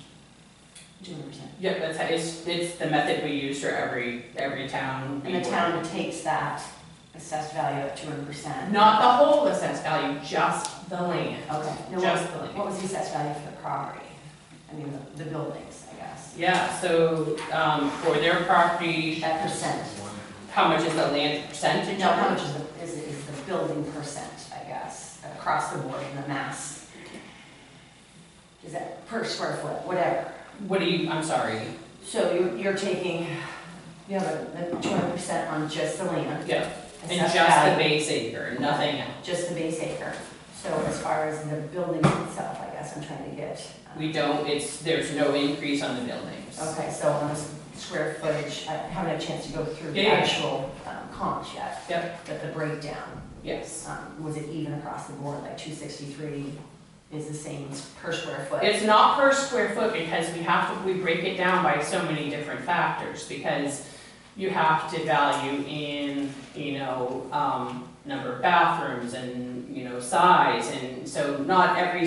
200%. yeah, that's how, it's the method we use for every town. And the town takes that assessed value at 200%. Not the whole assessed value, just the land. Okay. No, Just the what land. was the assessed value for the property? I mean, the buildings, I guess. Yeah, so, for their property, That percent. how much is the land percentage? No, of how it? much is the building percent, I guess, across the board in the mass? Is that per square foot, whatever? What do you, I'm sorry, So you're taking, you have the 200% on just the land. yeah, and assessed just the value, base acre, nothing else. just the base acre. So as far as the buildings itself, I guess I'm trying to get. We don't, there's no increase on the buildings. Okay, so on the square footage, I haven't had a chance to go through the Yeah, yeah. actual comps yet. Yep. But the breakdown, Yes. was it even across the board, like 263 is the same per square foot? It's not per square foot because we break it down by so many different factors, because you have to value in, you know, number of bathrooms and, you know, size, and so not every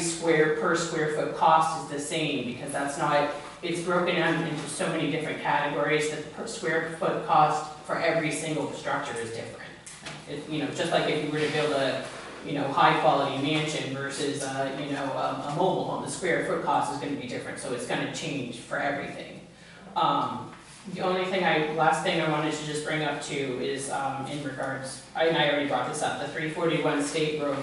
per square foot cost is the same, because it's broken down into so many different categories that the per square foot cost for every single structure is different. You know, just like if you were to build a, you know, high-quality mansion versus, you know, a mobile home, the square foot cost is gonna be different, so it's gonna change for everything. The only thing last thing I wanted to just bring up too is, in regards, and I already brought this up, the 341 State Road,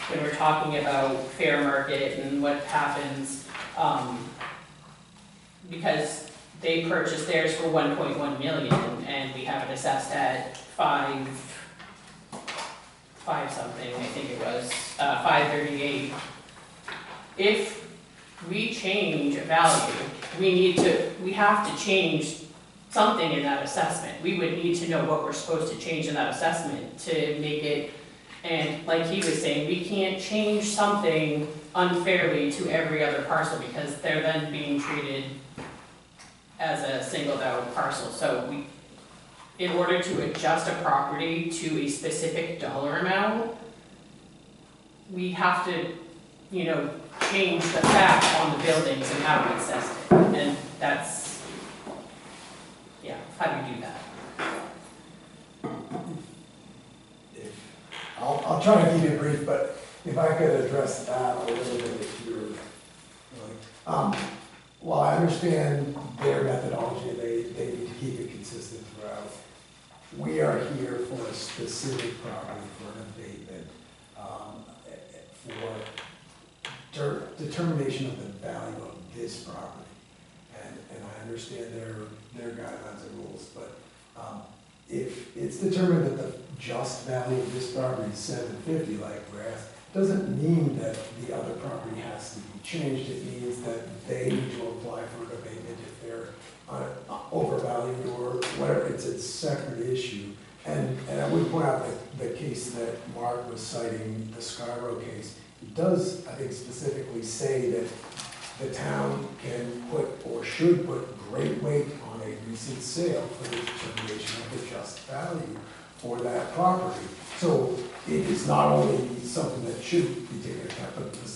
when we're talking about fair market and what happens, because they purchased theirs for 1.1 million, and we have it assessed at five something, I think it was, 538. If we change a value, we have to change something in that assessment. We would need to know what we're supposed to change in that assessment to make it, and like he was saying, we can't change something unfairly to every other parcel, because they're then being treated as a singled out parcel. So in order to adjust a property to a specific dollar amount, we have to, you know, change the facts on the buildings and how we assess it. And that's, yeah, how do you do that? I'll try to keep it brief, but if I could address that a little bit if you're willing. While I understand their methodology, they need to keep it consistent throughout. We are here for a specific property, for an abatement, for determination of the value of this property. And I understand their guidelines and rules, but if it's determined that the just value of this property is $750, like we're asked, doesn't mean that the other property has to be changed. It means that they need to apply for an abatement if they're overvalued or whatever. It's a separate issue. And I would point out that the case that Mark was citing, the Skyro case, it does, I think, specifically say that the town can put or should put great weight on a recent sale for the determination of the just value for that property. So it is not only something that should be taken into account, but the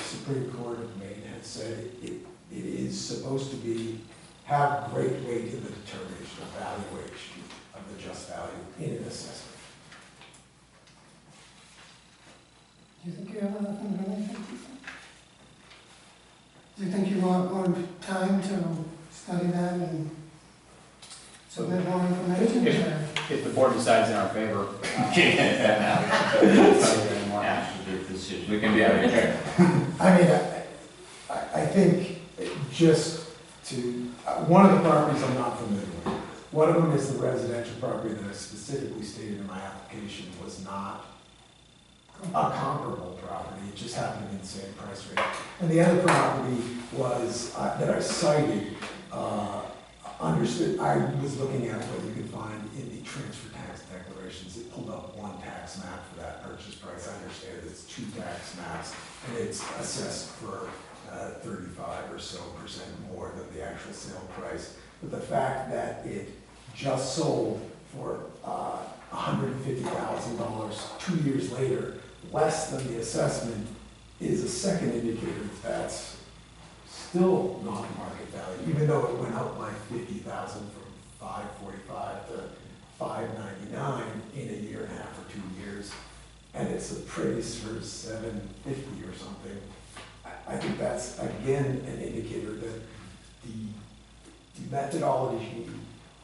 Supreme Court of Maine has said it is supposed to have great weight in the determination of valuation of the just value in an assessment. Do you think you have enough information? Do you think you want more time to study that and submit more information? If the board decides in our favor, We can be out of here. I mean, I think just to, one of the properties I'm not familiar with. One of them is the residential property that I specifically stated in my application was not a comparable property. It just happened to be the same price range. And the other property was, that I cited, understood, I was looking at what you could find in the transfer tax declarations. It pulled up one tax map for that purchase price. I understand it's 2 tax maps, and it's assessed for 35% or so more than the actual sale price. But the fact that it just sold for $150,000 2 years later, less than the assessment, is a second indicator that that's still not market value, even though it went up by $50,000 from $545 to $599 in a year and a half or 2 years, and it's appraised for $750 or something. I think that's again an indicator that the methodology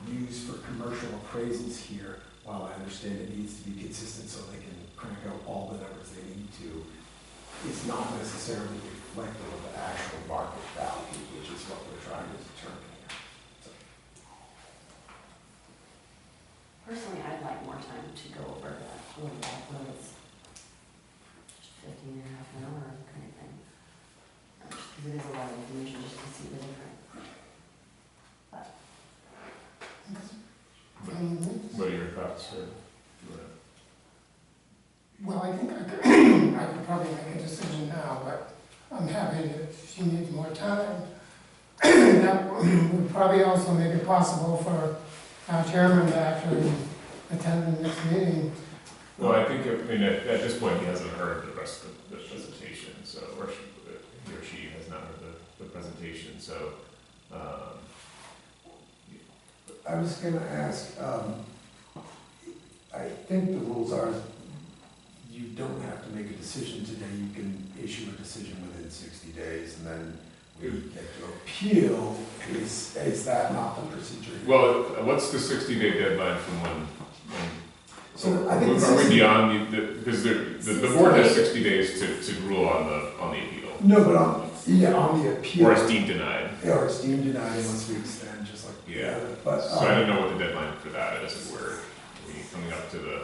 used for commercial appraisals here, while I understand it needs to be consistent so they can crank out all the numbers they need to, is not necessarily reflective of the actual market value, which is what we're trying to determine here. Personally, I'd like more time to go over that, when it's 15 and a half an hour kind of thing. Just because it is a lot of information just to see the difference. What are your thoughts, sir? Well, I think I could probably make a decision now, but I'm happy that if she needs more time. That would probably also make it possible for our chairman to actually attend the next meeting. Well, I think, at this point, he hasn't heard the rest of the presentation, so, or he or she has not heard the presentation, so, I was going to ask, I think the rules are you don't have to make a decision today. You can issue a decision within 60 days, and then we get to appeal. Is that not the procedure? well, what's the 60-day deadline from when? So I think Are we beyond because the board has 60 days to rule on the appeal, no, but on the appeal. or it's deemed denied. Yeah, or it's deemed denied unless we extend, just like the Yeah. other. But, So I don't know what the deadline for that is, if we're coming up to the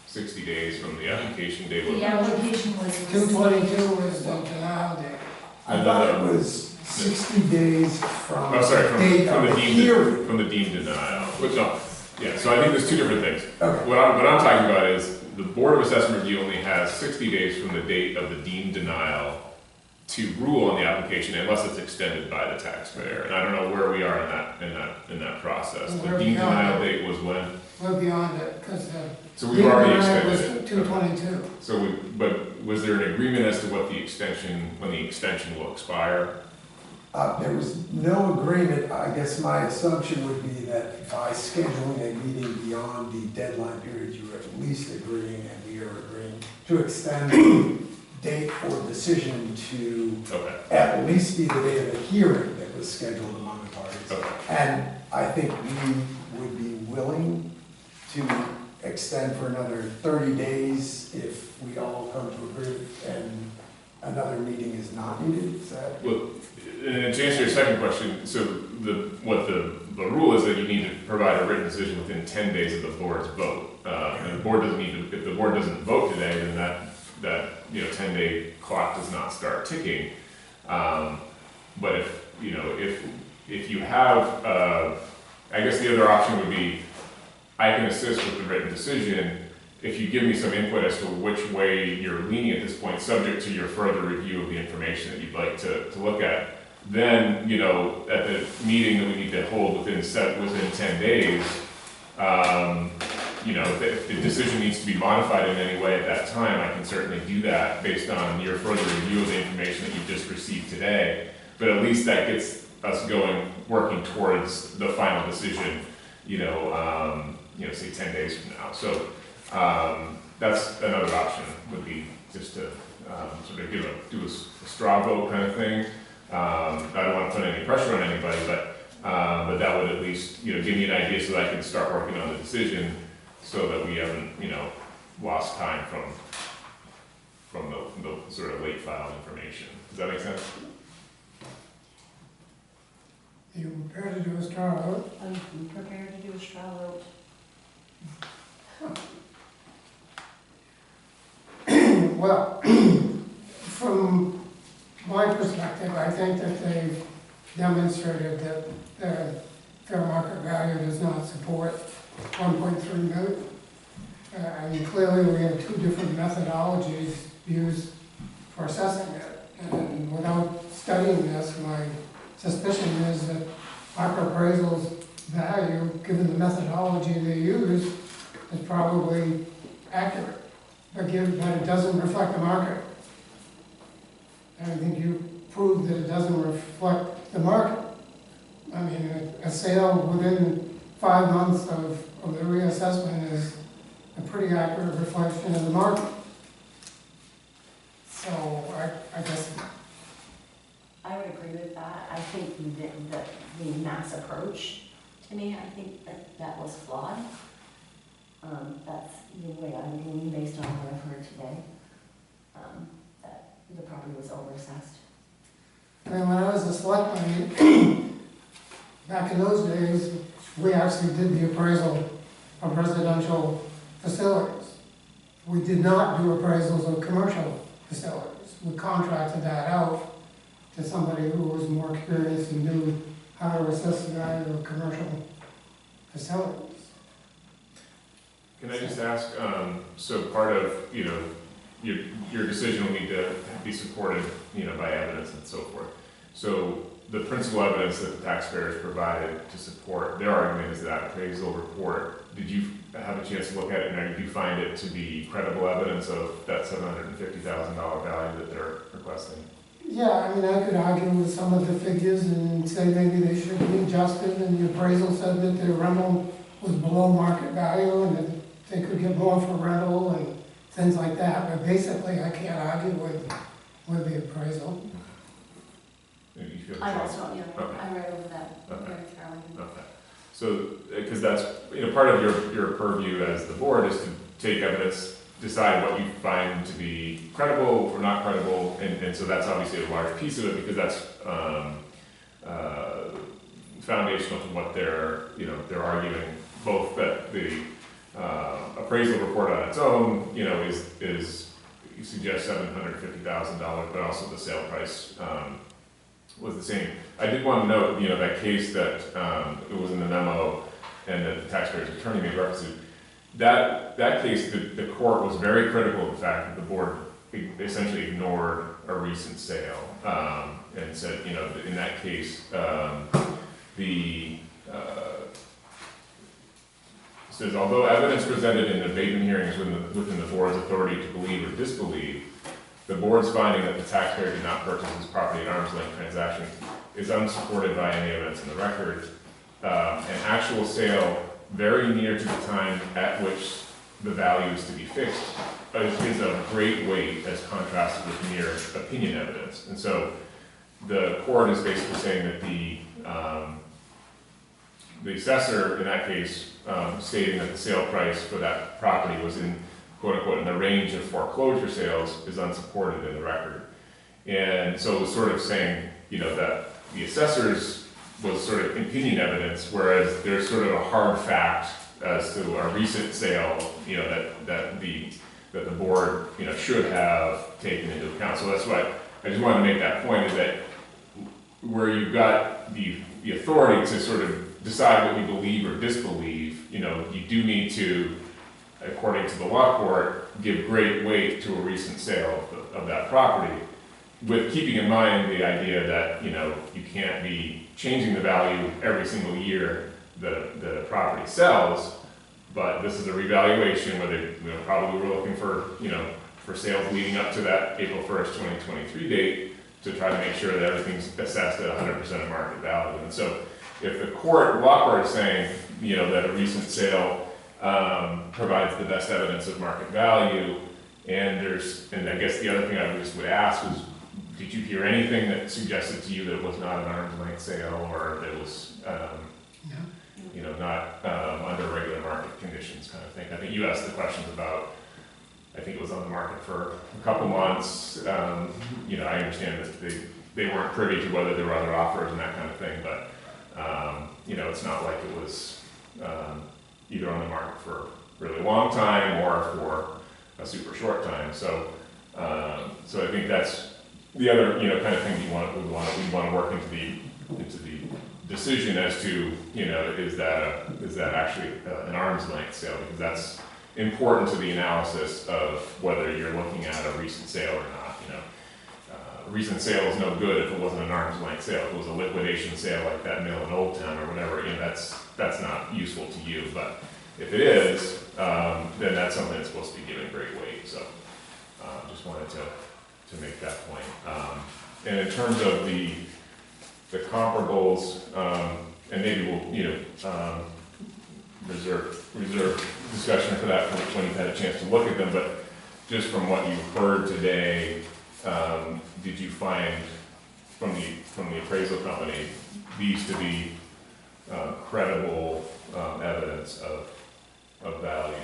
60 days from the application date. The application was. 2/22 is the denial date. I thought it was 60 days from Oh, sorry, the date of the hearing. from the deemed denial, which, no, yeah, so I think there's two different things. Okay. What I'm talking about is, the Board of Assessment Review only has 60 days from the date of the deemed denial to rule on the application unless it's extended by the taxpayer, and I don't know where we are in that process. The We're deemed beyond denial it. date was when? We're beyond it, because the So we've already deadline extended was it. 2/22. So but was there an agreement as to what the extension, when the extension will expire? There was no agreement. I guess my assumption would be that by scheduling a meeting beyond the deadline period, you were at least agreeing, and we are agreeing, to extend the date for decision to Okay, at least be the date of the hearing that was scheduled among the parties. okay. And I think we would be willing to extend for another 30 days if we all come to agreement and another meeting is not needed. Is that? Well, and to answer your second question, so the rule is that you need to provide a written decision within 10 days of the board's vote. And the board doesn't need to, if the board doesn't vote today, then that, 10-day clock does not start ticking. But if you have, I guess the other option would be, I can assist with the written decision if you give me some input as to which way you're leaning at this point, subject to your further review of the information that you'd like to look at. Then, at the meeting that we need to hold within 10 days, if the decision needs to be modified in any way at that time, I can certainly do that based on your further review of the information that you've just received today. But at least that gets us working towards the final decision, say 10 days from now. So that's another option, would be just to sort of do a straw vote kind of thing. I don't want to put any pressure on anybody, but that would at least, give me an idea so that I can start working on the decision so that we haven't, lost time from the sort of late filed information. Does that make sense? Are you prepared to do a straw vote? I'm prepared to do a straw vote. Well, from my perspective, I think that they've demonstrated that the fair market value does not support 1.3 million. I mean, clearly we have two different methodologies used for assessing it. And without studying this, my suspicion is that Parker Appraisal's value, given the methodology they use, is probably accurate, but it doesn't reflect the market. And I think you proved that it doesn't reflect the market. I mean, a sale within 5 months of the reassessment is a pretty accurate reflection of the market. So I guess. I would agree with that. I think the mass approach, to me, I think that was flawed. That's the way I would lean based on what I've heard today, that the property was overassessed. I mean, when I was a selectman, back in those days, we actually did the appraisal of residential facilities. We did not do appraisals of commercial facilities. We contracted that out to somebody who was more experienced and knew how to assess the value of commercial facilities. Can I just ask, so part of, your decision will need to be supported, by evidence and so forth. So the principal evidence that the taxpayers provided to support their argument is that appraisal report. Did you have a chance to look at it, and did you find it to be credible evidence of that $750,000 value that they're requesting? Yeah, I mean, I could argue with some of the figures and say maybe they should be adjusted, and the appraisal said that the rental was below market value and that they could get more for rental and things like that. But basically, I can't argue with the appraisal. You feel I strong? also, Okay. I'm right over that, Okay. very thoroughly. Okay. So, because that's, part of your purview as the board is to take evidence, decide what you find to be credible or not credible, and so that's obviously a large piece of it because that's foundational to what they're arguing, both that the appraisal report on its own, is you suggest $750,000, but also the sale price was the same. I did want to note, that case that it was in the memo and that the taxpayer's attorney made reference to. That case, the court was very critical of the fact that the board essentially ignored a recent sale and said, in that case, says, although evidence presented in the abatement hearing is within the board's authority to believe or disbelieve, the board's finding that the taxpayer did not purchase his property in arm's length transaction is unsupported by any evidence in the record. An actual sale very near to the time at which the value is to be fixed is of great weight as contrasted with mere opinion evidence. And so the court is basically saying that the assessor in that case stating that the sale price for that property was in quote unquote in the range of foreclosure sales is unsupported in the record. And so it was sort of saying, that the assessor's was sort of opinion evidence, whereas there's sort of a hard fact as to a recent sale, that the that the board, you know, should have taken into account. So that's why I just wanted to make that point, is that where you've got the authority to sort of decide what you believe or disbelieve, you know, you do need to, according to the law court, give great weight to a recent sale of that property, with keeping in mind the idea that, you know, you can't be changing the value every single year the property sells, but this is a revaluation where they, you know, probably were looking for, you know, for sales leading up to that April 1st, 2023 date, to try to make sure that everything's assessed at 100% of market value. And so if the law court is saying, you know, that a recent sale provides the best evidence of market value, and I guess the other thing I would ask was, did you hear anything that suggested to you that it was not an arm's length sale, or that it was, you know, not under regular market conditions kind of thing? I think you asked the questions about, I think it was on the market for a couple months. You know, I understand that they weren't privy to whether there were other offers and that kind of thing, but, you know, it's not like it was either on the market for a really long time or for a super short time. So, so I think that's the other, you know, kind of thing we want to work into the decision as to, you know, is that actually an arm's length sale, because that's important to the analysis of whether you're looking at a recent sale or not. You know, a recent sale is no good if it wasn't an arm's length sale. If it was a liquidation sale like that mill in Old Town or whatever, you know, that's not useful to you. But if it is, then that's something that's supposed to be given great weight. So just wanted to make that point. And in terms of the comparables, and maybe we'll, you know, reserve discussion for that when you've had a chance to look at them, but just from what you've heard today, did you find from the appraisal company these to be credible evidence of value?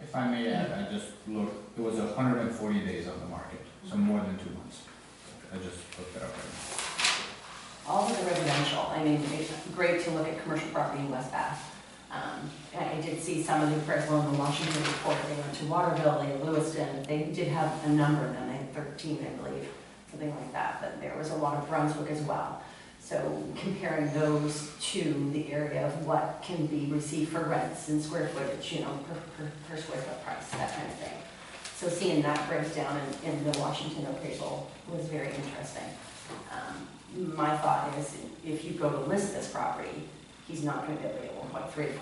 If I may add, I just looked, it was 140 days on the market, so more than 2 months. I just looked it up right now. All of the residential, I mean, it's great to look at commercial property in West Bath. I did see some of the appraisal in the Washington report. They went to Waterville, they Lewiston. They did have a number of them. They had 13, I believe, something like that. But there was a lot of Brunswick as well. So comparing those to the area of what can be received for rents and square footage, you know, per square foot price, that kind of thing. So seeing that breakdown in the Washington appraisal was very interesting. My thought is, if you go to list this property, he's not going to be able to get 1.3 for it.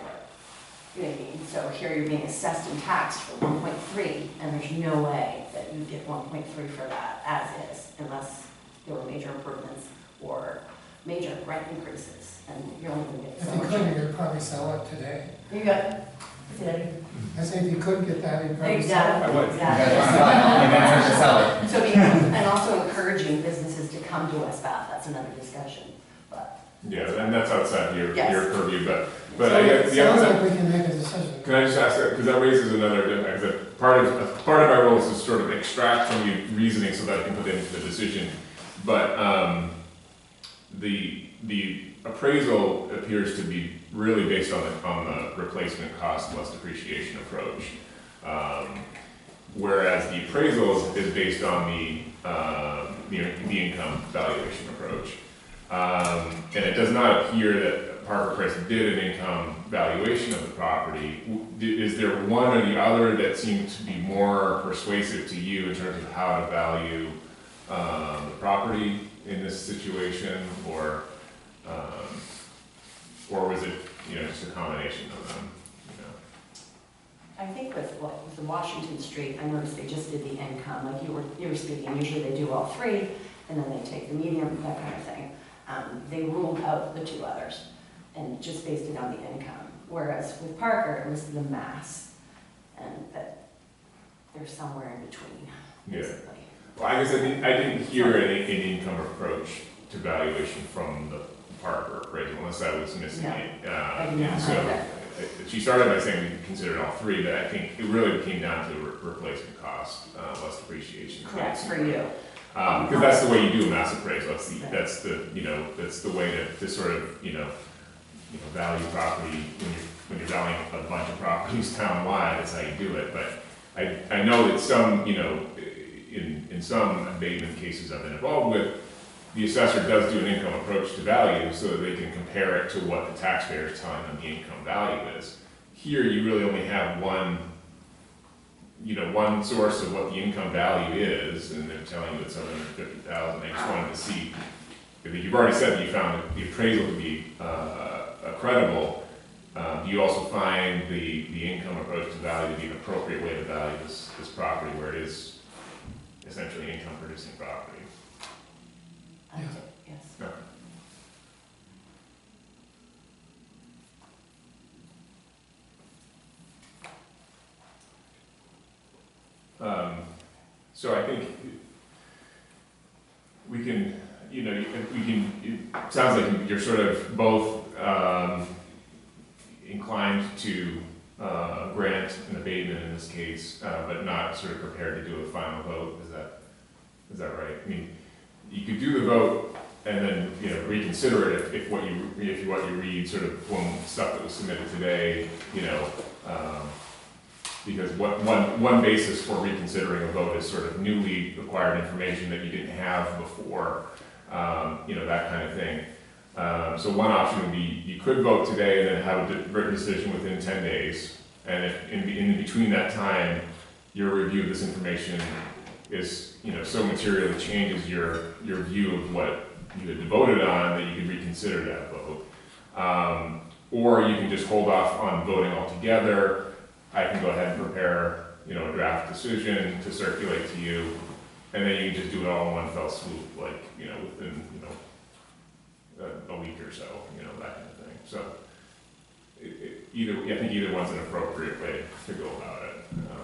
You know what I mean? So here you're being assessed and taxed for 1.3, and there's no way that you get 1.3 for that as is, unless there were major improvements or major rent increases, and you're only going to get so If you much. couldn't, you'd probably sell it today. You got, I say if you could get that, you'd probably sell it. I would. Exactly. So and also encouraging businesses to come to West Bath, that's another discussion, but. Yeah, and that's outside your Yes. purview, but So I it guess the sounds other. like we can make a decision. Can I just ask that, because that raises another, like, part of my role is to sort of extract from you reasoning so that I can put it into the decision. But the appraisal appears to be really based on the replacement cost plus depreciation approach, whereas the appraisal is based on the income valuation approach. And it does not appear that Parker Price did an income valuation of the property. Is there one or the other that seems to be more persuasive to you in terms of how to value the property in this situation, or was it, you know, just a combination of them? You know? I think with the Washington Street, I noticed they just did the income, like you were speaking, usually they do all three, and then they take the medium, that kind of thing. They ruled out the two others, and just based it on the income. Whereas with Parker, it was the mass, and that they're somewhere in between, basically. Well, I guess I didn't hear an income approach to valuation from the Parker appraisal, unless I was missing No, it. I did not So have that. she started by saying we considered all three, but I think it really came down to replacement cost, less depreciation. Correct, for you. Because that's the way you do a mass appraisal. That's the way to sort of value property when you're valuing a bunch of properties townwide, that's how you do it, but I know that some, you know, in some abatement cases I've been involved with, the assessor does do an income approach to value so that they can compare it to what the taxpayer is telling them the income value is. Here, you really only have one, you know, one source of what the income value is, and they're telling you it's $750,000. I just wanted to see, I think you've already said that you found the appraisal to be credible. Do you also find the income approach to value to be an appropriate way to value this property, where it is essentially income producing property? I do, yes. Okay. So I think we can, you know, it sounds like you're sort of both inclined to grant an abatement in this case, but not sort of prepared to do a final vote. Is that right? I mean, you could do the vote and then, you know, reconsider it if what you read sort of from stuff that was submitted today, you know, because one basis for reconsidering a vote is sort of newly acquired information that you didn't have before, you know, that kind of thing. So one option would be you could vote today and then have a written decision within 10 days. And if in between that time, your review of this information is, you know, so materially changes your view of what you had voted on that you could reconsider that vote. Or you can just hold off on voting altogether. I can go ahead and prepare, you know, a draft decision to circulate to you, and then you can just do it all in one fell swoop, like, you know, within, you know, a week or so, you know, that kind of thing. So I think either one's an appropriate way to go about it.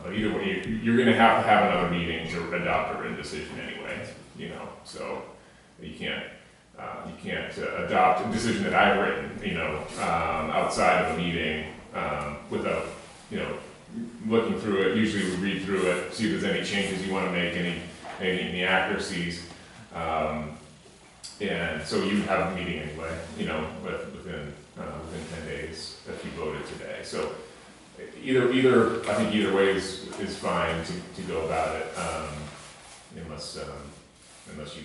But either way, you're going to have another meeting to adopt a written decision anyway, you know, so you can't adopt a decision that I've written, you know, outside of a meeting without, you know, looking through it. Usually we read through it, see if there's any changes you want to make, any inaccuracies. And so you have a meeting anyway, you know, within 10 days if you voted today. So either I think either way is fine to go about it, unless you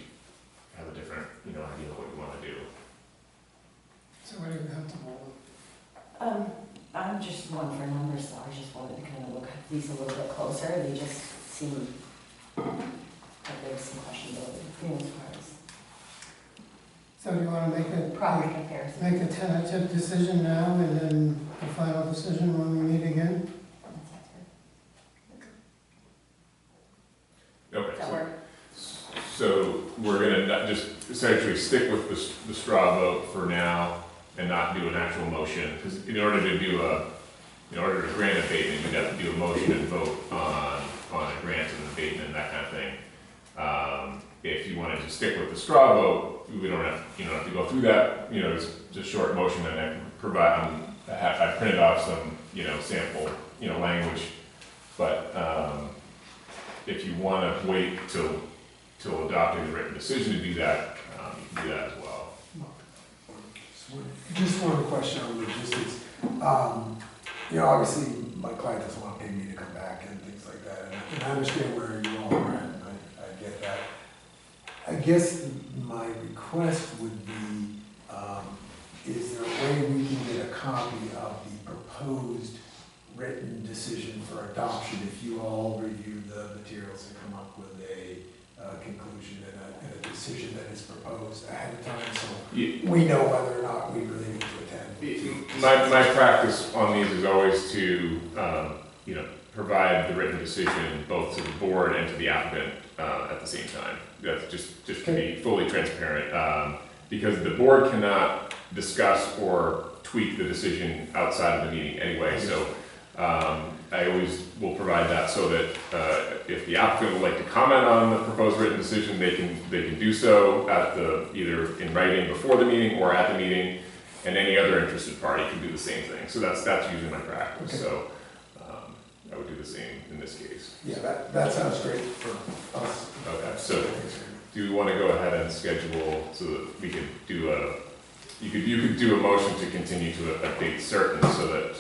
have a different, you know, idea of what you want to do. So what do you have to vote? I'm just one for numbers, so I just wanted to kind of look at these a little bit closer. They just seem like there's some questions over as far as So do you want to make property comparison. a tentative decision now and then a final decision when we meet again? That sounds good. Okay. Does that work? So we're gonna just essentially stick with the straw vote for now and not do an actual motion, because in order to grant an abatement, we'd have to do a motion and vote on a grant and abatement and that kind of thing. If you wanted to stick with the straw vote, you don't have to go through that, you know, it's just short motion, and I can provide, I printed off some, you know, sample, you know, language, but if you want to wait till adopting the written decision to do that, you can do that as well. Just one question on logistics. You know, obviously, my client doesn't want to pay me to come back and things like that, and I understand where you all are at, and I get that. I guess my request would be, is there a way we can get a copy of the proposed written decision for adoption if you all review the materials and come up with a conclusion and a decision that is proposed ahead of time, so we know whether or not we really need to attend? My practice on these is always to, you know, provide the written decision both to the board and to the applicant at the same time. That's just to be fully transparent, because the board cannot discuss or tweak the decision outside of the meeting anyway. So I always will provide that so that if the applicant would like to comment on the proposed written decision, they can do so at either in writing before the meeting or at the meeting, and any other interested party can do the same thing. So that's usually my practice. Okay. So I would do the same in this case. Yeah, that sounds great for us. Okay, so do we want to go ahead and schedule so that we can do you could do a motion to continue to a date certain so that,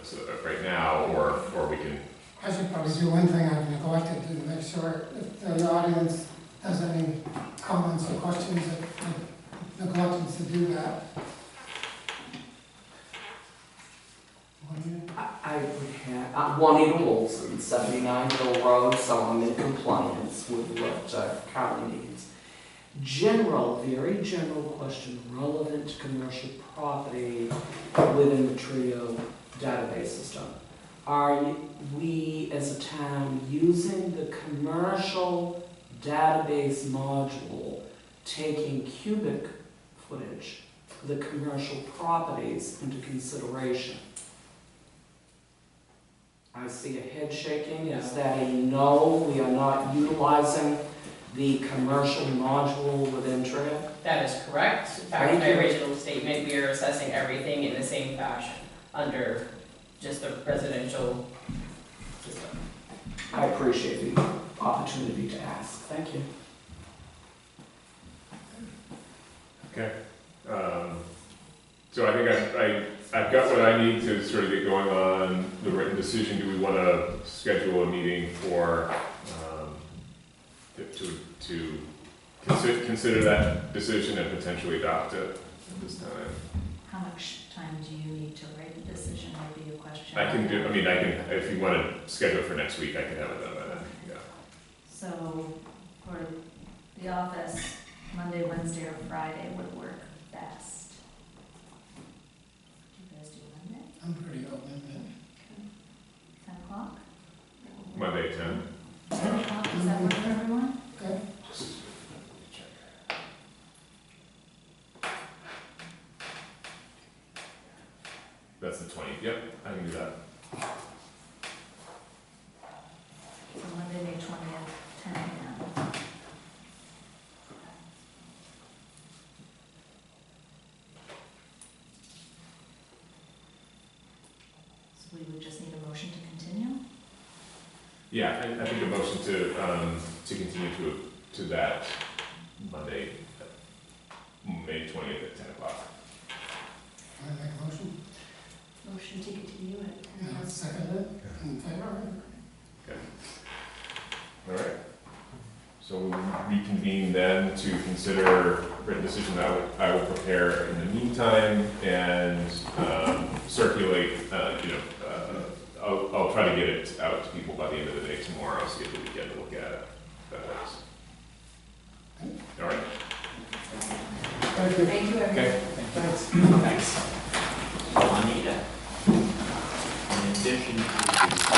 so that right now, or we can, I should probably do one thing I've neglected to make sure if the audience has any comments or questions, that neglected to do that. What do you- I would have, Juanita Wilson, 79 Hill Road, so I'm in compliance with what Carly needs. Very general question, relevant to commercial property within the TRIO database system. Are we as a town using the commercial database module, taking cubic footage, the commercial properties into consideration? I see a head shaking. Is that a no? We are not utilizing the commercial module within TRIO? That is correct. Back in Thank my you. original statement, we are assessing everything in the same fashion, under just the residential system. I appreciate the opportunity to ask. Thank you. okay. So I think I've got what I need to sort of get going on the written decision. Do we want to schedule a meeting for, to consider that decision and potentially adopt it at this time? How much time do you need to write a decision, would be a question. I can, if you want to schedule it for next week, I can have it done by then, yeah. So, for the office, Monday, Wednesday, or Friday would work best. Do you guys do Monday, I'm pretty open then. 10 o'clock? Monday, 10? 10 o'clock, does that work for everyone? Okay, That's the 20th, yep, I can do that. So Monday, May 20th, 10 a.m. So we would just need a motion to continue? Yeah, I think a motion to continue to that Monday, May 20th at 10 o'clock. want to make a motion? Motion to continue it. Second it, in favor? All right. So we'll reconvene then to consider written decision that I will prepare in the meantime and circulate, I'll try to get it out to people by the end of the day tomorrow, see if we can look at it. That helps. All right. Thank you. Thank you, everyone. Okay. Thanks. Thanks.